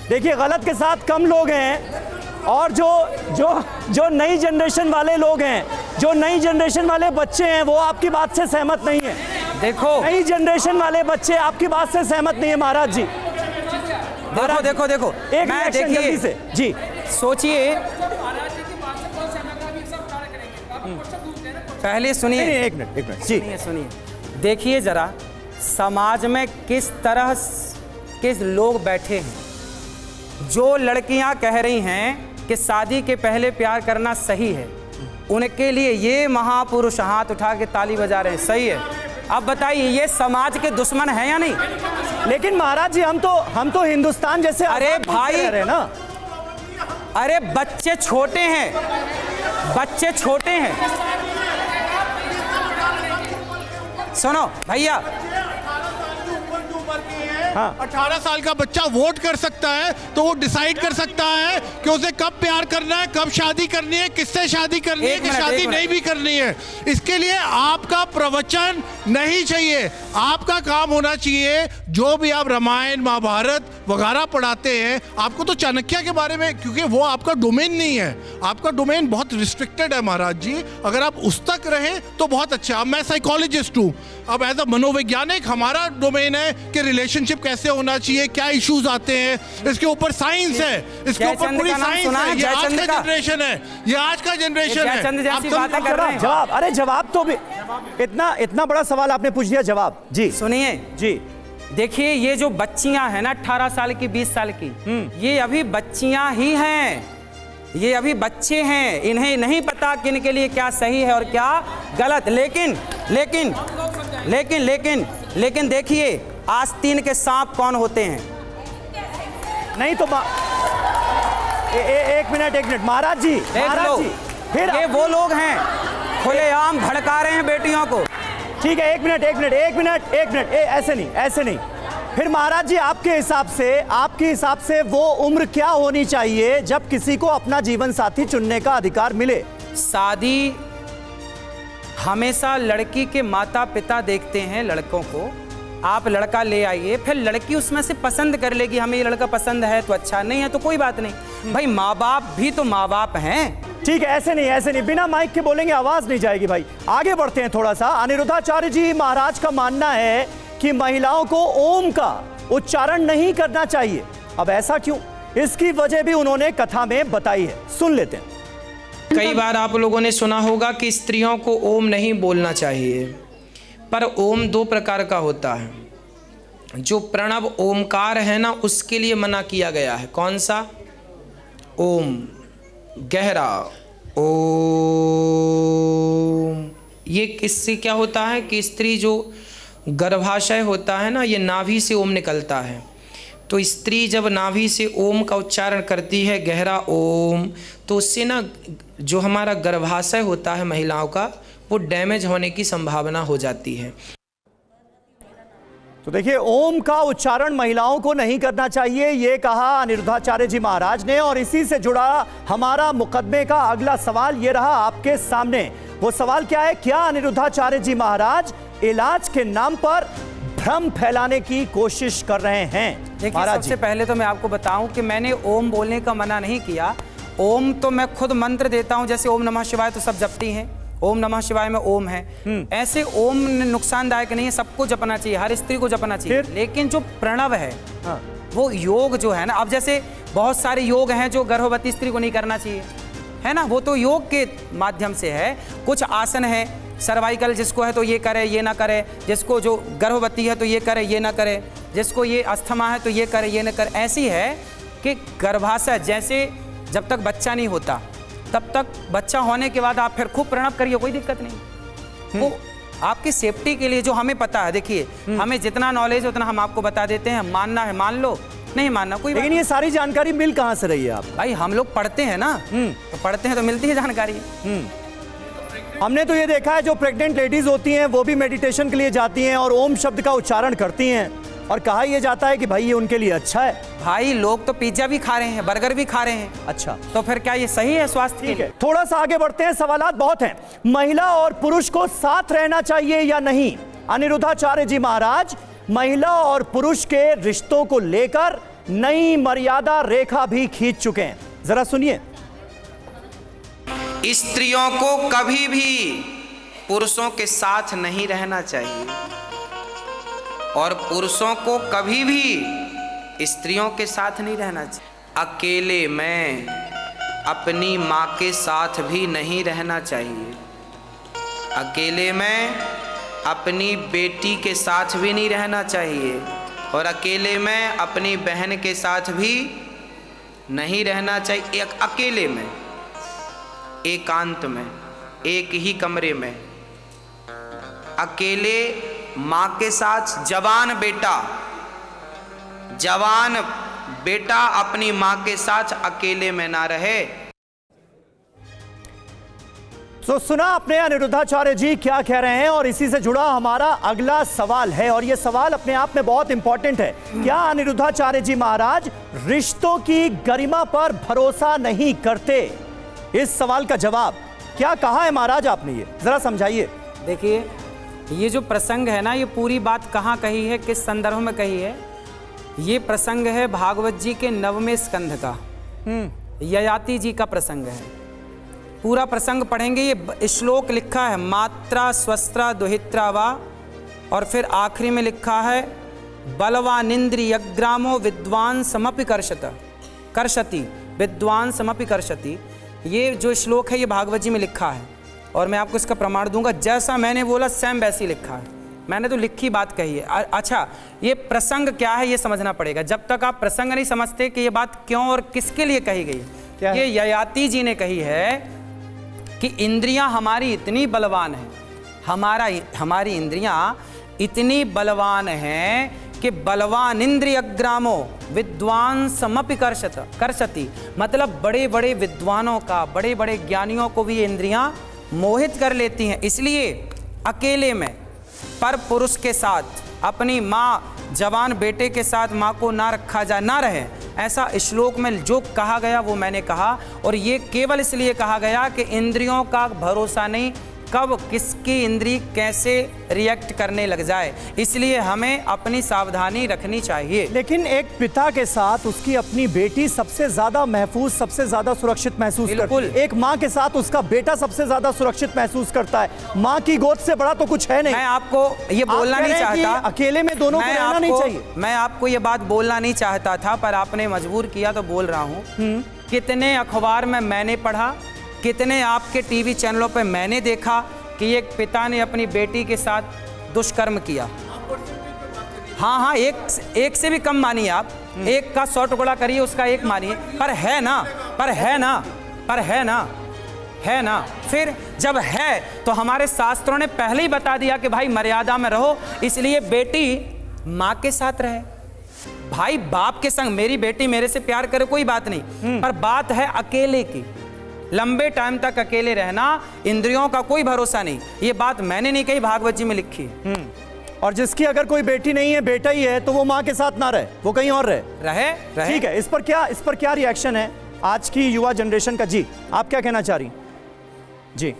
देखिए, गलत के साथ कम लोग हैं, और जो नई जनरेशन वाले लोग हैं, जो नई जनरेशन वाले बच्चे हैं, वो आपकी बात से सहमत नहीं है। देखो, नई जनरेशन वाले बच्चे आपकी बात से सहमत नहीं है महाराज जी। देखो एक मिनट जल्दी से जी, सोचिए, पहले सुनिए। एक मिनट जी, सुनिए। देखिए जरा, समाज में किस तरह के लोग बैठे हैं। जो लड़कियां कह रही हैं कि शादी के पहले प्यार करना सही है, उनके लिए ये महापुरुष हाथ उठा के ताली बजा रहे हैं, सही है। अब बताइए, ये समाज के दुश्मन है या नहीं? लेकिन महाराज जी, हम तो हिंदुस्तान जैसे, अरे भाई रहे ना, अरे बच्चे छोटे हैं, बच्चे छोटे हैं। सुनो भैया, 18 साल का बच्चा वोट कर सकता है, तो वो डिसाइड कर सकता है कि उसे कब प्यार करना है, कब शादी करनी है, किससे शादी करनी है, कि शादी नहीं भी करनी है। इसके लिए आपका प्रवचन नहीं चाहिए। आपका काम होना चाहिए, जो भी आप रामायण महाभारत वगैरह पढ़ाते हैं, आपको तो चाणक्य के बारे में, क्योंकि वो आपका डोमेन नहीं है, आपका डोमेन बहुत रिस्ट्रिक्टेड है महाराज जी। अगर आप उस तक रहें तो बहुत अच्छा। अब मैं साइकोलॉजिस्ट हूँ, अब एज अ मनोवैज्ञानिक हमारा डोमेन है कि रिलेशनशिप कैसे होना चाहिए, क्या इश्यूज आते हैं, इसके ऊपर साइंस है, इसके ऊपर पूरी साइंस है। ये आज का जनरेशन है, ये आज का जनरेशन है। जवाब, अरे जवाब तो भी इतना बड़ा सवाल आपने पूछ दिया। जवाब जी सुनिए जी। देखिए, ये जो बच्चियां हैं ना 18 साल की 20 साल की, ये अभी बच्चियां ही हैं, ये अभी बच्चे हैं, इन्हें नहीं पता कि इनके लिए क्या सही है और क्या गलत। लेकिन लेकिन लेकिन लेकिन लेकिन देखिए, आस्तीन के सांप कौन होते हैं? नहीं तो एक मिनट महाराज जी, फिर ये वो लोग हैं खुलेआम भड़का रहे हैं बेटियों को। ठीक है, एक मिनट, ऐसे नहीं। फिर महाराज जी, आपके हिसाब से वो उम्र क्या होनी चाहिए जब किसी को अपना जीवन साथी चुनने का अधिकार मिले? शादी हमेशा लड़की के माता पिता देखते हैं लड़कों को। आप लड़का ले आइए, फिर लड़की उसमें से पसंद कर लेगी, हमें ये लड़का पसंद है तो अच्छा, नहीं है तो कोई बात नहीं। भाई माँ बाप भी तो माँ बाप हैं। ठीक है, ऐसे नहीं, बिना माइक के बोलेंगे, आवाज नहीं जाएगी भाई। आगे बढ़ते हैं थोड़ा सा। अनिरुद्धाचार्य जी महाराज का मानना है कि महिलाओं को ओम का उच्चारण नहीं करना चाहिए। अब ऐसा क्यों? इसकी वजह भी उन्होंने कथा में बताई है, सुन लेते हैं। कई बार आप लोगों ने सुना होगा कि स्त्रियों को ओम नहीं बोलना चाहिए, पर ओम दो प्रकार का होता है। जो प्रणव ओमकार है ना, उसके लिए मना किया गया है। कौन सा? ओम, गहरा ओम। ये किससे क्या होता है कि स्त्री जो गर्भाशय होता है ना, ये नाभि से ओम निकलता है। तो स्त्री जब नाभि से ओम का उच्चारण करती है, गहरा ओम, तो उससे ना जो हमारा गर्भाशय होता है महिलाओं का, वो डैमेज होने की संभावना हो जाती है। तो देखिए, ओम का उच्चारण महिलाओं को नहीं करना चाहिए, ये कहा अनिरुद्धाचार्य जी महाराज ने। और इसी से जुड़ा हमारा मुकदमे का अगला सवाल ये रहा आपके सामने। वो सवाल क्या है? क्या अनिरुद्धाचार्य जी महाराज इलाज के नाम पर भ्रम फैलाने की कोशिश कर रहे हैं? देखिए, सबसे पहले तो मैं आपको बताऊं कि मैंने ओम बोलने का मना नहीं किया। ओम तो मैं खुद मंत्र देता हूं, जैसे ओम नमः शिवाय तो सब जपती हैं, ओम नमः शिवाय में ओम है। ऐसे ओम नुकसानदायक नहीं है, सबको जपना चाहिए, हर स्त्री को जपना चाहिए। लेकिन जो प्रणव है, वो योग जो है ना, अब जैसे बहुत सारे योग हैं जो गर्भवती स्त्री को नहीं करना चाहिए, है ना, वो तो योग के माध्यम से है। कुछ आसन है, सर्वाइकल जिसको है तो ये करे ये ना करे, जिसको जो गर्भवती है तो ये करे ये ना करे, जिसको ये अस्थमा है तो ये करे ये ना करे। ऐसी है कि गर्भाशय जैसे जब तक बच्चा नहीं होता तब तक, बच्चा होने के बाद आप फिर खूब प्रणव करिए, कोई दिक्कत नहीं। वो आपकी सेफ्टी के लिए, जो हमें पता है। देखिए, हमें जितना नॉलेज है उतना हम आपको बता देते हैं, मानना है मान लो, नहीं मानना कोई। लेकिन ये सारी जानकारी मिल कहाँ से रही है आप? भाई हम लोग पढ़ते हैं ना, तो पढ़ते हैं तो मिलती है जानकारी। हमने तो ये देखा है, जो प्रेग्नेंट लेडीज होती हैं वो भी मेडिटेशन के लिए जाती हैं और ओम शब्द का उच्चारण करती हैं, और कहा यह जाता है कि भाई ये उनके लिए अच्छा है। भाई लोग तो पिज्जा भी खा रहे हैं, बर्गर भी खा रहे हैं। अच्छा, तो फिर क्या ये सही है स्वास्थ्य के लिए? थोड़ा सा आगे बढ़ते हैं, सवालात बहुत हैं। महिला और पुरुष को साथ रहना चाहिए या नहीं? अनिरुद्धाचार्य जी महाराज महिला और पुरुष के रिश्तों को लेकर नई मर्यादा रेखा भी खींच चुके हैं। जरा सुनिए। स्त्रियों को कभी भी पुरुषों के साथ नहीं रहना चाहिए, और पुरुषों को कभी भी स्त्रियों के साथ नहीं रहना चाहिए। अकेले में अपनी माँ के साथ भी नहीं रहना चाहिए, अकेले में अपनी बेटी के साथ भी नहीं रहना चाहिए, और अकेले में अपनी बहन के साथ भी नहीं रहना चाहिए। अकेले में, एकांत में, एक ही कमरे में, अकेले माँ के साथ। जवान बेटा अपनी माँ के साथ अकेले में ना रहे। तो सुना आपने अनिरुद्धाचार्य जी क्या कह रहे हैं, और इसी से जुड़ा हमारा अगला सवाल है, और यह सवाल अपने आप में बहुत इंपॉर्टेंट है। क्या अनिरुद्धाचार्य जी महाराज रिश्तों की गरिमा पर भरोसा नहीं करते? इस सवाल का जवाब क्या कहा है महाराज आपने, ये जरा समझाइए। देखिए, ये जो प्रसंग है ना, ये पूरी बात कहाँ कही है, किस संदर्भ में कही है? ये प्रसंग है भागवत जी के 9वें स्कंध का, ययाति जी का प्रसंग है। पूरा प्रसंग पढ़ेंगे। ये श्लोक लिखा है मात्रा स्वस्त्रा दुहित्रा वा, और फिर आखिरी में लिखा है बलवानिंद्रियग्रामो विद्वान समपि कर्षति विद्वान समपि कर्षति। ये जो श्लोक है ये भागवत जी में लिखा है, और मैं आपको इसका प्रमाण दूंगा। जैसा मैंने बोला सेम वैसी लिखा है, मैंने तो लिखी बात कही है। अच्छा, ये प्रसंग क्या है ये समझना पड़ेगा। जब तक आप प्रसंग नहीं समझते कि ये बात क्यों और किसके लिए कही गई है, ये ययाति जी ने कही है कि इंद्रियां हमारी इतनी बलवान हैं, हमारी इंद्रियां इतनी बलवान हैं कि बलवान इंद्रियग्रामो विद्वान समपि कर्षति, मतलब बड़े बड़े विद्वानों का, बड़े बड़े ज्ञानियों को भी ये इंद्रियां मोहित कर लेती हैं। इसलिए अकेले में पर पुरुष के साथ, अपनी माँ जवान बेटे के साथ माँ को ना रखा जाए, ना रहे, ऐसा श्लोक में जो कहा गया वो मैंने कहा। और ये केवल इसलिए कहा गया कि इंद्रियों का भरोसा नहीं, कब किसकी इंद्री कैसे रिएक्ट करने लग जाए, इसलिए हमें अपनी सावधानी रखनी चाहिए। लेकिन एक पिता के साथ उसकी अपनी बेटी सबसे ज्यादा महफूज, सबसे ज्यादा सुरक्षित महसूस करती है। एक माँ के साथ उसका बेटा सबसे ज्यादा सुरक्षित महसूस करता है। माँ की गोद से बड़ा तो कुछ है नहीं। मैं आपको ये बोलना नहीं चाहता, अकेले में दोनों को रहना नहीं चाहिए। मैं आपको ये बात बोलना नहीं चाहता था, पर आपने मजबूर किया तो बोल रहा हूँ। कितने अखबार में मैंने पढ़ा, कितने आपके टीवी चैनलों पे मैंने देखा कि एक पिता ने अपनी बेटी के साथ दुष्कर्म किया। हाँ, एक से भी कम मानिए आप, एक का 100 टुकड़ा करिए, उसका एक मानिए, पर है ना। फिर जब है तो हमारे शास्त्रों ने पहले ही बता दिया कि भाई मर्यादा में रहो, इसलिए बेटी माँ के साथ रहे, भाई बाप के संग। मेरी बेटी मेरे से प्यार करे कोई बात नहीं, पर बात है अकेले की, लंबे टाइम तक अकेले रहना, इंद्रियों का कोई भरोसा नहीं। ये बात मैंने नहीं कही, भागवत जी में लिखी है। और जिसकी अगर कोई बेटी नहीं है, बेटा ही है, तो वो माँ के साथ ना रहे, वो कहीं और रहे। ठीक है, इस पर क्या रिएक्शन है आज की युवा जनरेशन का? जी, आप क्या कहना चाह रही? जी।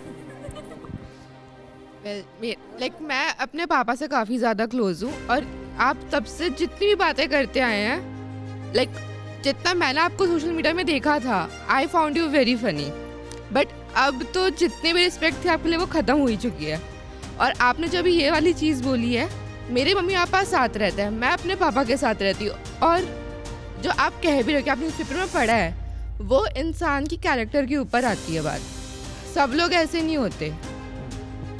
मैं अपने पापा से काफ़ी ज़्यादा क्लोज हूँ, और आप तब से जितनी भी बातें करते आए हैं, जितना मैंने आपको सोशल मीडिया में देखा था, I found you very funny, but अब तो जितने भी रिस्पेक्ट थे आपके लिए वो ख़त्म हो ही चुकी है। और आपने जब ये वाली चीज़ बोली है, मेरे मम्मी पापा साथ रहते हैं, मैं अपने पापा के साथ रहती हूँ, और जो आप कह भी रहे हो कि आपने न्यूज़पेपर में पढ़ा है, वो इंसान की कैरेक्टर के ऊपर आती है बात। सब लोग ऐसे नहीं होते।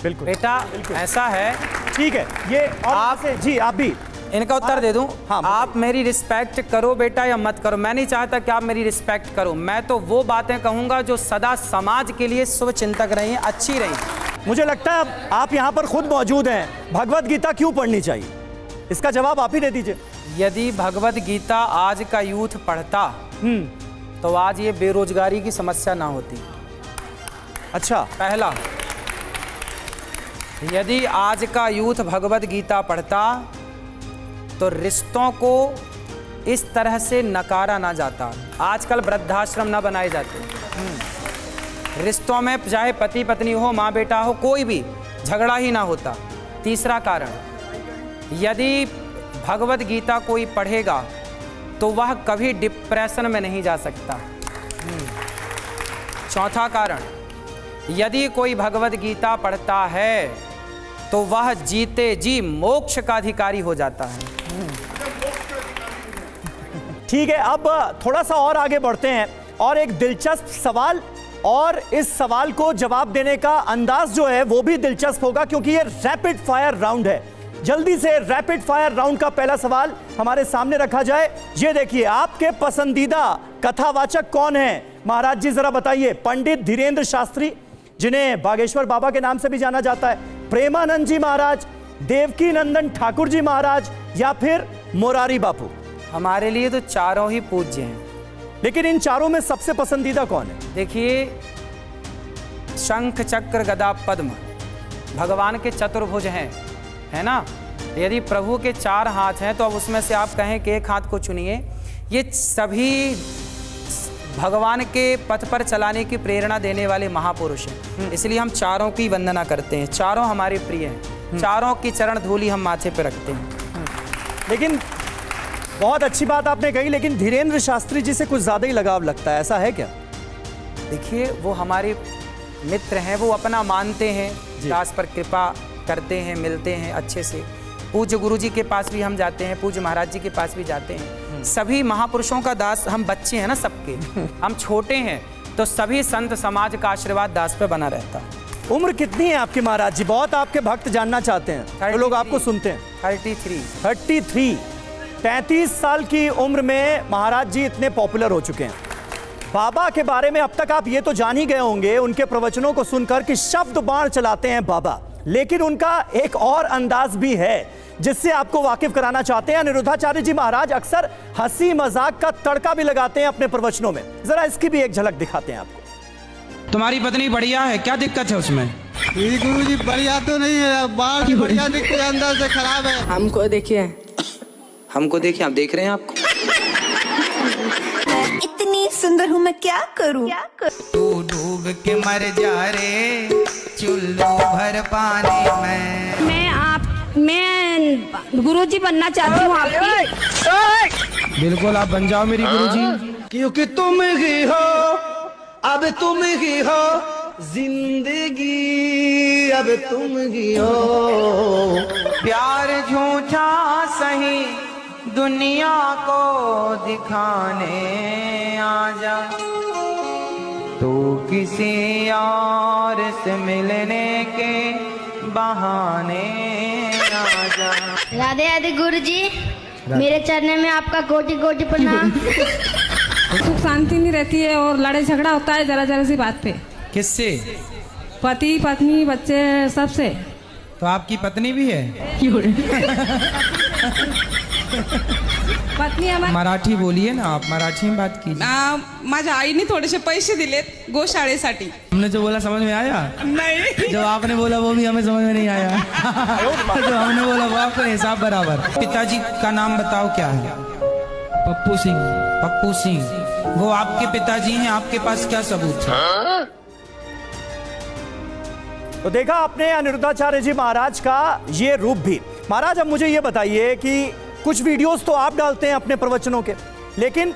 बिल्कुल बेटा, ऐसा है। ठीक है, ये और आप जी, आप भी इनका उत्तर दे दूं। हाँ, आप मेरी रिस्पेक्ट करो बेटा या मत करो, मैं नहीं चाहता कि आप मेरी रिस्पेक्ट करो। मैं तो वो बातें कहूंगा जो सदा समाज के लिए शुभ चिंतक रही, अच्छी रही। मुझे लगता है आप यहाँ पर खुद मौजूद हैं। भगवत गीता क्यों पढ़नी चाहिए, इसका जवाब आप ही दे दीजिए। यदि भगवत गीता आज का यूथ पढ़ता तो आज ये बेरोजगारी की समस्या ना होती। अच्छा, पहला, यदि आज का यूथ भगवत गीता पढ़ता तो रिश्तों को इस तरह से नकारा ना जाता। आजकल वृद्धाश्रम ना बनाए जाते, रिश्तों में चाहे पति पत्नी हो, माँ बेटा हो, कोई भी झगड़ा ही ना होता। तीसरा कारण, यदि भगवत गीता कोई पढ़ेगा तो वह कभी डिप्रेशन में नहीं जा सकता। चौथा कारण, यदि कोई भगवत गीता पढ़ता है तो वह जीते जी मोक्ष का अधिकारी हो जाता है। ठीक है, अब थोड़ा सा और आगे बढ़ते हैं, और एक दिलचस्प सवाल, और इस सवाल को जवाब देने का अंदाज जो है वो भी दिलचस्प होगा, क्योंकि ये रैपिड फायर राउंड है। जल्दी से रैपिड फायर राउंड का पहला सवाल हमारे सामने रखा जाए। ये देखिए, आपके पसंदीदा कथावाचक कौन है महाराज जी, जरा बताइए। पंडित धीरेन्द्र शास्त्री, जिन्हें बागेश्वर बाबा के नाम से भी जाना जाता है, प्रेमानंद जी महाराज, देवकी नंदन ठाकुर जी महाराज, या फिर मोरारी बापू? हमारे लिए तो चारों ही पूज्य हैं, लेकिन इन चारों में सबसे पसंदीदा कौन है? देखिए, शंख चक्र गदा पद्म भगवान के चतुर्भुज हैं, है ना। यदि प्रभु के 4 हाथ हैं तो अब उसमें से आप कहें कि एक हाथ को चुनिए। ये सभी भगवान के पथ पर चलाने की प्रेरणा देने वाले महापुरुष हैं, इसलिए हम चारों की वंदना करते हैं। चारों हमारे प्रिय हैं, चारों की चरण धूलि हम माथे पर रखते हैं। लेकिन बहुत अच्छी बात आपने कही, लेकिन धीरेन्द्र शास्त्री जी से कुछ ज़्यादा ही लगाव लगता है, ऐसा है क्या? देखिए, वो हमारे मित्र हैं, वो अपना मानते हैं, दास पर कृपा करते हैं, मिलते हैं अच्छे से। पूज्य गुरु जी के पास भी हम जाते हैं, पूज्य महाराज जी के पास भी जाते हैं। सभी महापुरुषों का दास, हम बच्चे हैं ना सबके, हम छोटे हैं, तो सभी संत समाज का आशीर्वाद दास पे बना रहता है। उम्र कितनी है आपकी महाराज जी? बहुत आपके भक्त जानना चाहते हैं, तो लोग आपको सुनते हैं। 33 35 साल की उम्र में महाराज जी इतने पॉपुलर हो चुके हैं। बाबा के बारे में अब तक आप ये तो जान ही गए होंगे उनके प्रवचनों को सुनकर कि शब्द बाण चलाते हैं बाबा, लेकिन उनका एक और अंदाज भी है जिससे आपको वाकिफ कराना चाहते हैं। अनिरुद्धाचार्य जी महाराज अक्सर हंसी मजाक का तड़का भी लगाते हैं अपने प्रवचनों में, जरा इसकी भी एक झलक दिखाते हैं आपको। तुम्हारी पत्नी बढ़िया है, क्या दिक्कत है उसमें? गुरु जी बढ़िया तो नहीं है, बाहर से बढ़िया दिखते हैं, अंदर से खराब है। हमको देखिए, आप देख रहे हैं आपको। इतनी सुंदर हूँ मैं, क्या करूँ? तू डूब के मर जा रे चुल्लू भर पानी में। मैं गुरुजी बनना चाहती हूँ आपकी। बिल्कुल, आप बन जाओ मेरी गुरुजी, क्योंकि तुम ही हो, अब तुम ही हो जिंदगी, अब तुम ही हो। प्यार झूठा सही दुनिया को दिखाने आजा, तू किसी और से मिलने के बहाने आजा। राधे राधे गुरुजी, मेरे चरणों में आपका कोटि कोटि प्रणाम। सुख शांति नहीं रहती है और लड़ाई झगड़ा होता है जरा जरा सी बात पे। किससे? पति पत्नी बच्चे सबसे। तो आपकी पत्नी भी है? पत्नी हमारी। मराठी बोलिए ना आप, मराठी में बात कीजिए। माझ्या आईने थोडेसे पैसे दिलेत गोशाळेसाठी। हमने जो बोला समझ में आया? नहीं। जो आपने बोला वो भी हमें समझ में नहीं आया। जो हमने बोला वो आपका हिसाब बराबर। पिताजी का नाम बताओ क्या है? पप्पू सिंह। पप्पू सिंह, वो आपके पिताजी हैं, आपके पास क्या सबूत है? तो देखा आपने अनिरुद्धाचार्य जी महाराज का ये रूप भी। महाराज, अब मुझे ये बताइए कि कुछ वीडियोस तो आप डालते हैं अपने प्रवचनों के, लेकिन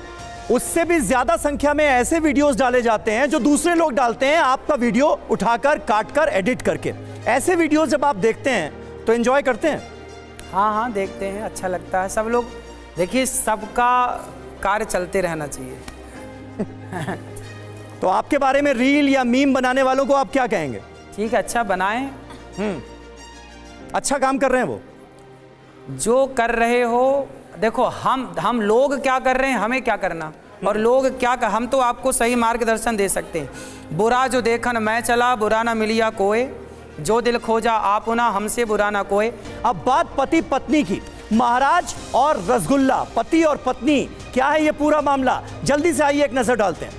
उससे भी ज्यादा संख्या में ऐसे वीडियोस डाले जाते हैं जो दूसरे लोग डालते हैं आपका वीडियो उठाकर, काटकर, एडिट करके। ऐसे वीडियोस जब आप देखते हैं तो एंजॉय करते हैं? हाँ, देखते हैं, अच्छा लगता है। सब लोग देखिए, सबका कार्य चलते रहना चाहिए। तो आपके बारे में रील या मीम बनाने वालों को आप क्या कहेंगे? ठीक है, अच्छा बनाएं। अच्छा काम कर रहे हैं वो, जो कर रहे हो। देखो, हम लोग क्या कर रहे हैं, हमें क्या करना, और लोग क्या कर, हम तो आपको सही मार्गदर्शन दे सकते हैं। बुरा जो देखन मैं चला, बुरा ना मिलिया कोई, जो दिल खोजा आप ना, हमसे बुरा ना कोई। अब बात पति पत्नी की, महाराज और रसगुल्ला, पति और पत्नी, क्या है ये पूरा मामला? जल्दी से आइए एक नजर डालते हैं।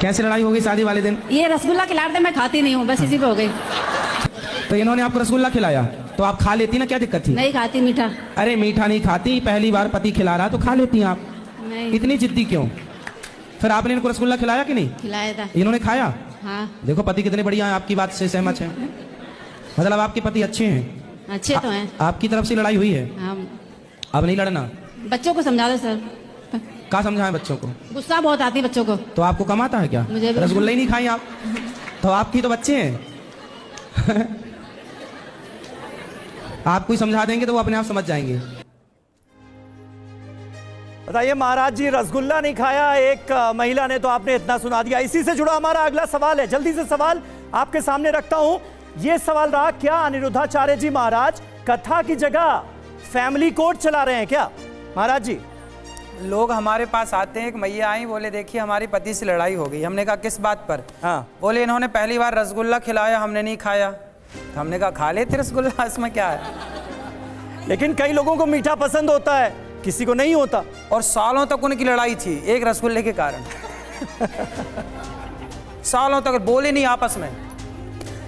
कैसे लड़ाई हो गई शादी वाले दिन? ये रसगुल्ला खिलाते, मैं खाती नहीं हूँ, बस इसी पे हो गई। तो इन्होंने आपको रसगुल्ला खिलाया तो आप खा लेती ना, क्या दिक्कत थी? नहीं खाती मीठा। अरे मीठा नहीं खाती, पहली बार पति खिला रहा तो खा लेती आप। नहीं। इतनी जिद्दी क्यों? फिर आपने इनको रसगुल्ला खिलाया कि नहीं? खिलाया था। इन्होंने खाया? हाँ। देखो पति कितने बढ़िया हैं, आपकी बात से सहमत है। मतलब आपके पति अच्छे हैं? अच्छे तो हैं। आपकी तरफ से लड़ाई हुई है? हाँ। अब नहीं लड़ना। बच्चों को समझा दो सर। क्या समझाएं बच्चों को? गुस्सा बहुत आती है बच्चों को। तो आपको कम आता है क्या? मुझे रसगुल्ला ही नहीं खाई आप, तो आपकी तो बच्चे हैं। आप कोई समझा देंगे तो वो अपने आप समझ जाएंगे। बताइए महाराज जी, रसगुल्ला नहीं खाया एक महिला ने, तो आपने इतना सुना दिया। इसी से जुड़ा हमारा अगला सवाल है, जल्दी से सवाल आपके सामने रखता हूं। यह सवाल रहा, क्या अनिरुद्धाचार्य जी महाराज कथा की जगह फैमिली कोर्ट चला रहे हैं क्या? महाराज जी, लोग हमारे पास आते हैं, एक मैया आई, बोले देखिए हमारे पति से लड़ाई हो गई। हमने कहा किस बात पर? हाँ। बोले इन्होंने पहली बार रसगुल्ला खिलाया, हमने नहीं खाया। तो हमने कहा खा लेते रसगुल्ला, इसमें क्या है? लेकिन कई लोगों को मीठा पसंद होता है, किसी को नहीं होता, और सालों तक उनकी लड़ाई थी एक रसगुल्ले के कारण। सालों तक बोले नहीं आपस में।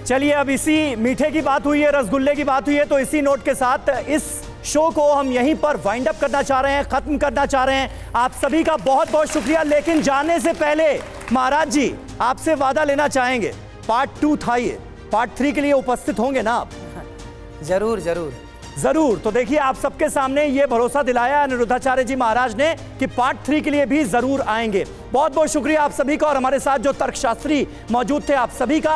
चलिए, अब इसी मीठे की बात हुई है, रसगुल्ले की बात हुई है, तो इसी नोट के साथ इस शो को हम यहीं पर वाइंड अप करना चाह रहे हैं, खत्म करना चाह रहे हैं। आप सभी का बहुत बहुत शुक्रिया। लेकिन जाने से पहले महाराज जी आपसे वादा लेना चाहेंगे, पार्ट 2 था ये, पार्ट 3 के लिए उपस्थित होंगे ना आप? जरूर जरूर जरूर। तो देखिए, आप सबके सामने ये भरोसा दिलाया अनिरुद्धाचार्य जी महाराज ने कि पार्ट 3 के लिए भी जरूर आएंगे। बहुत बहुत शुक्रिया आप सभी का, और हमारे साथ जो तर्कशास्त्री मौजूद थे आप सभी का।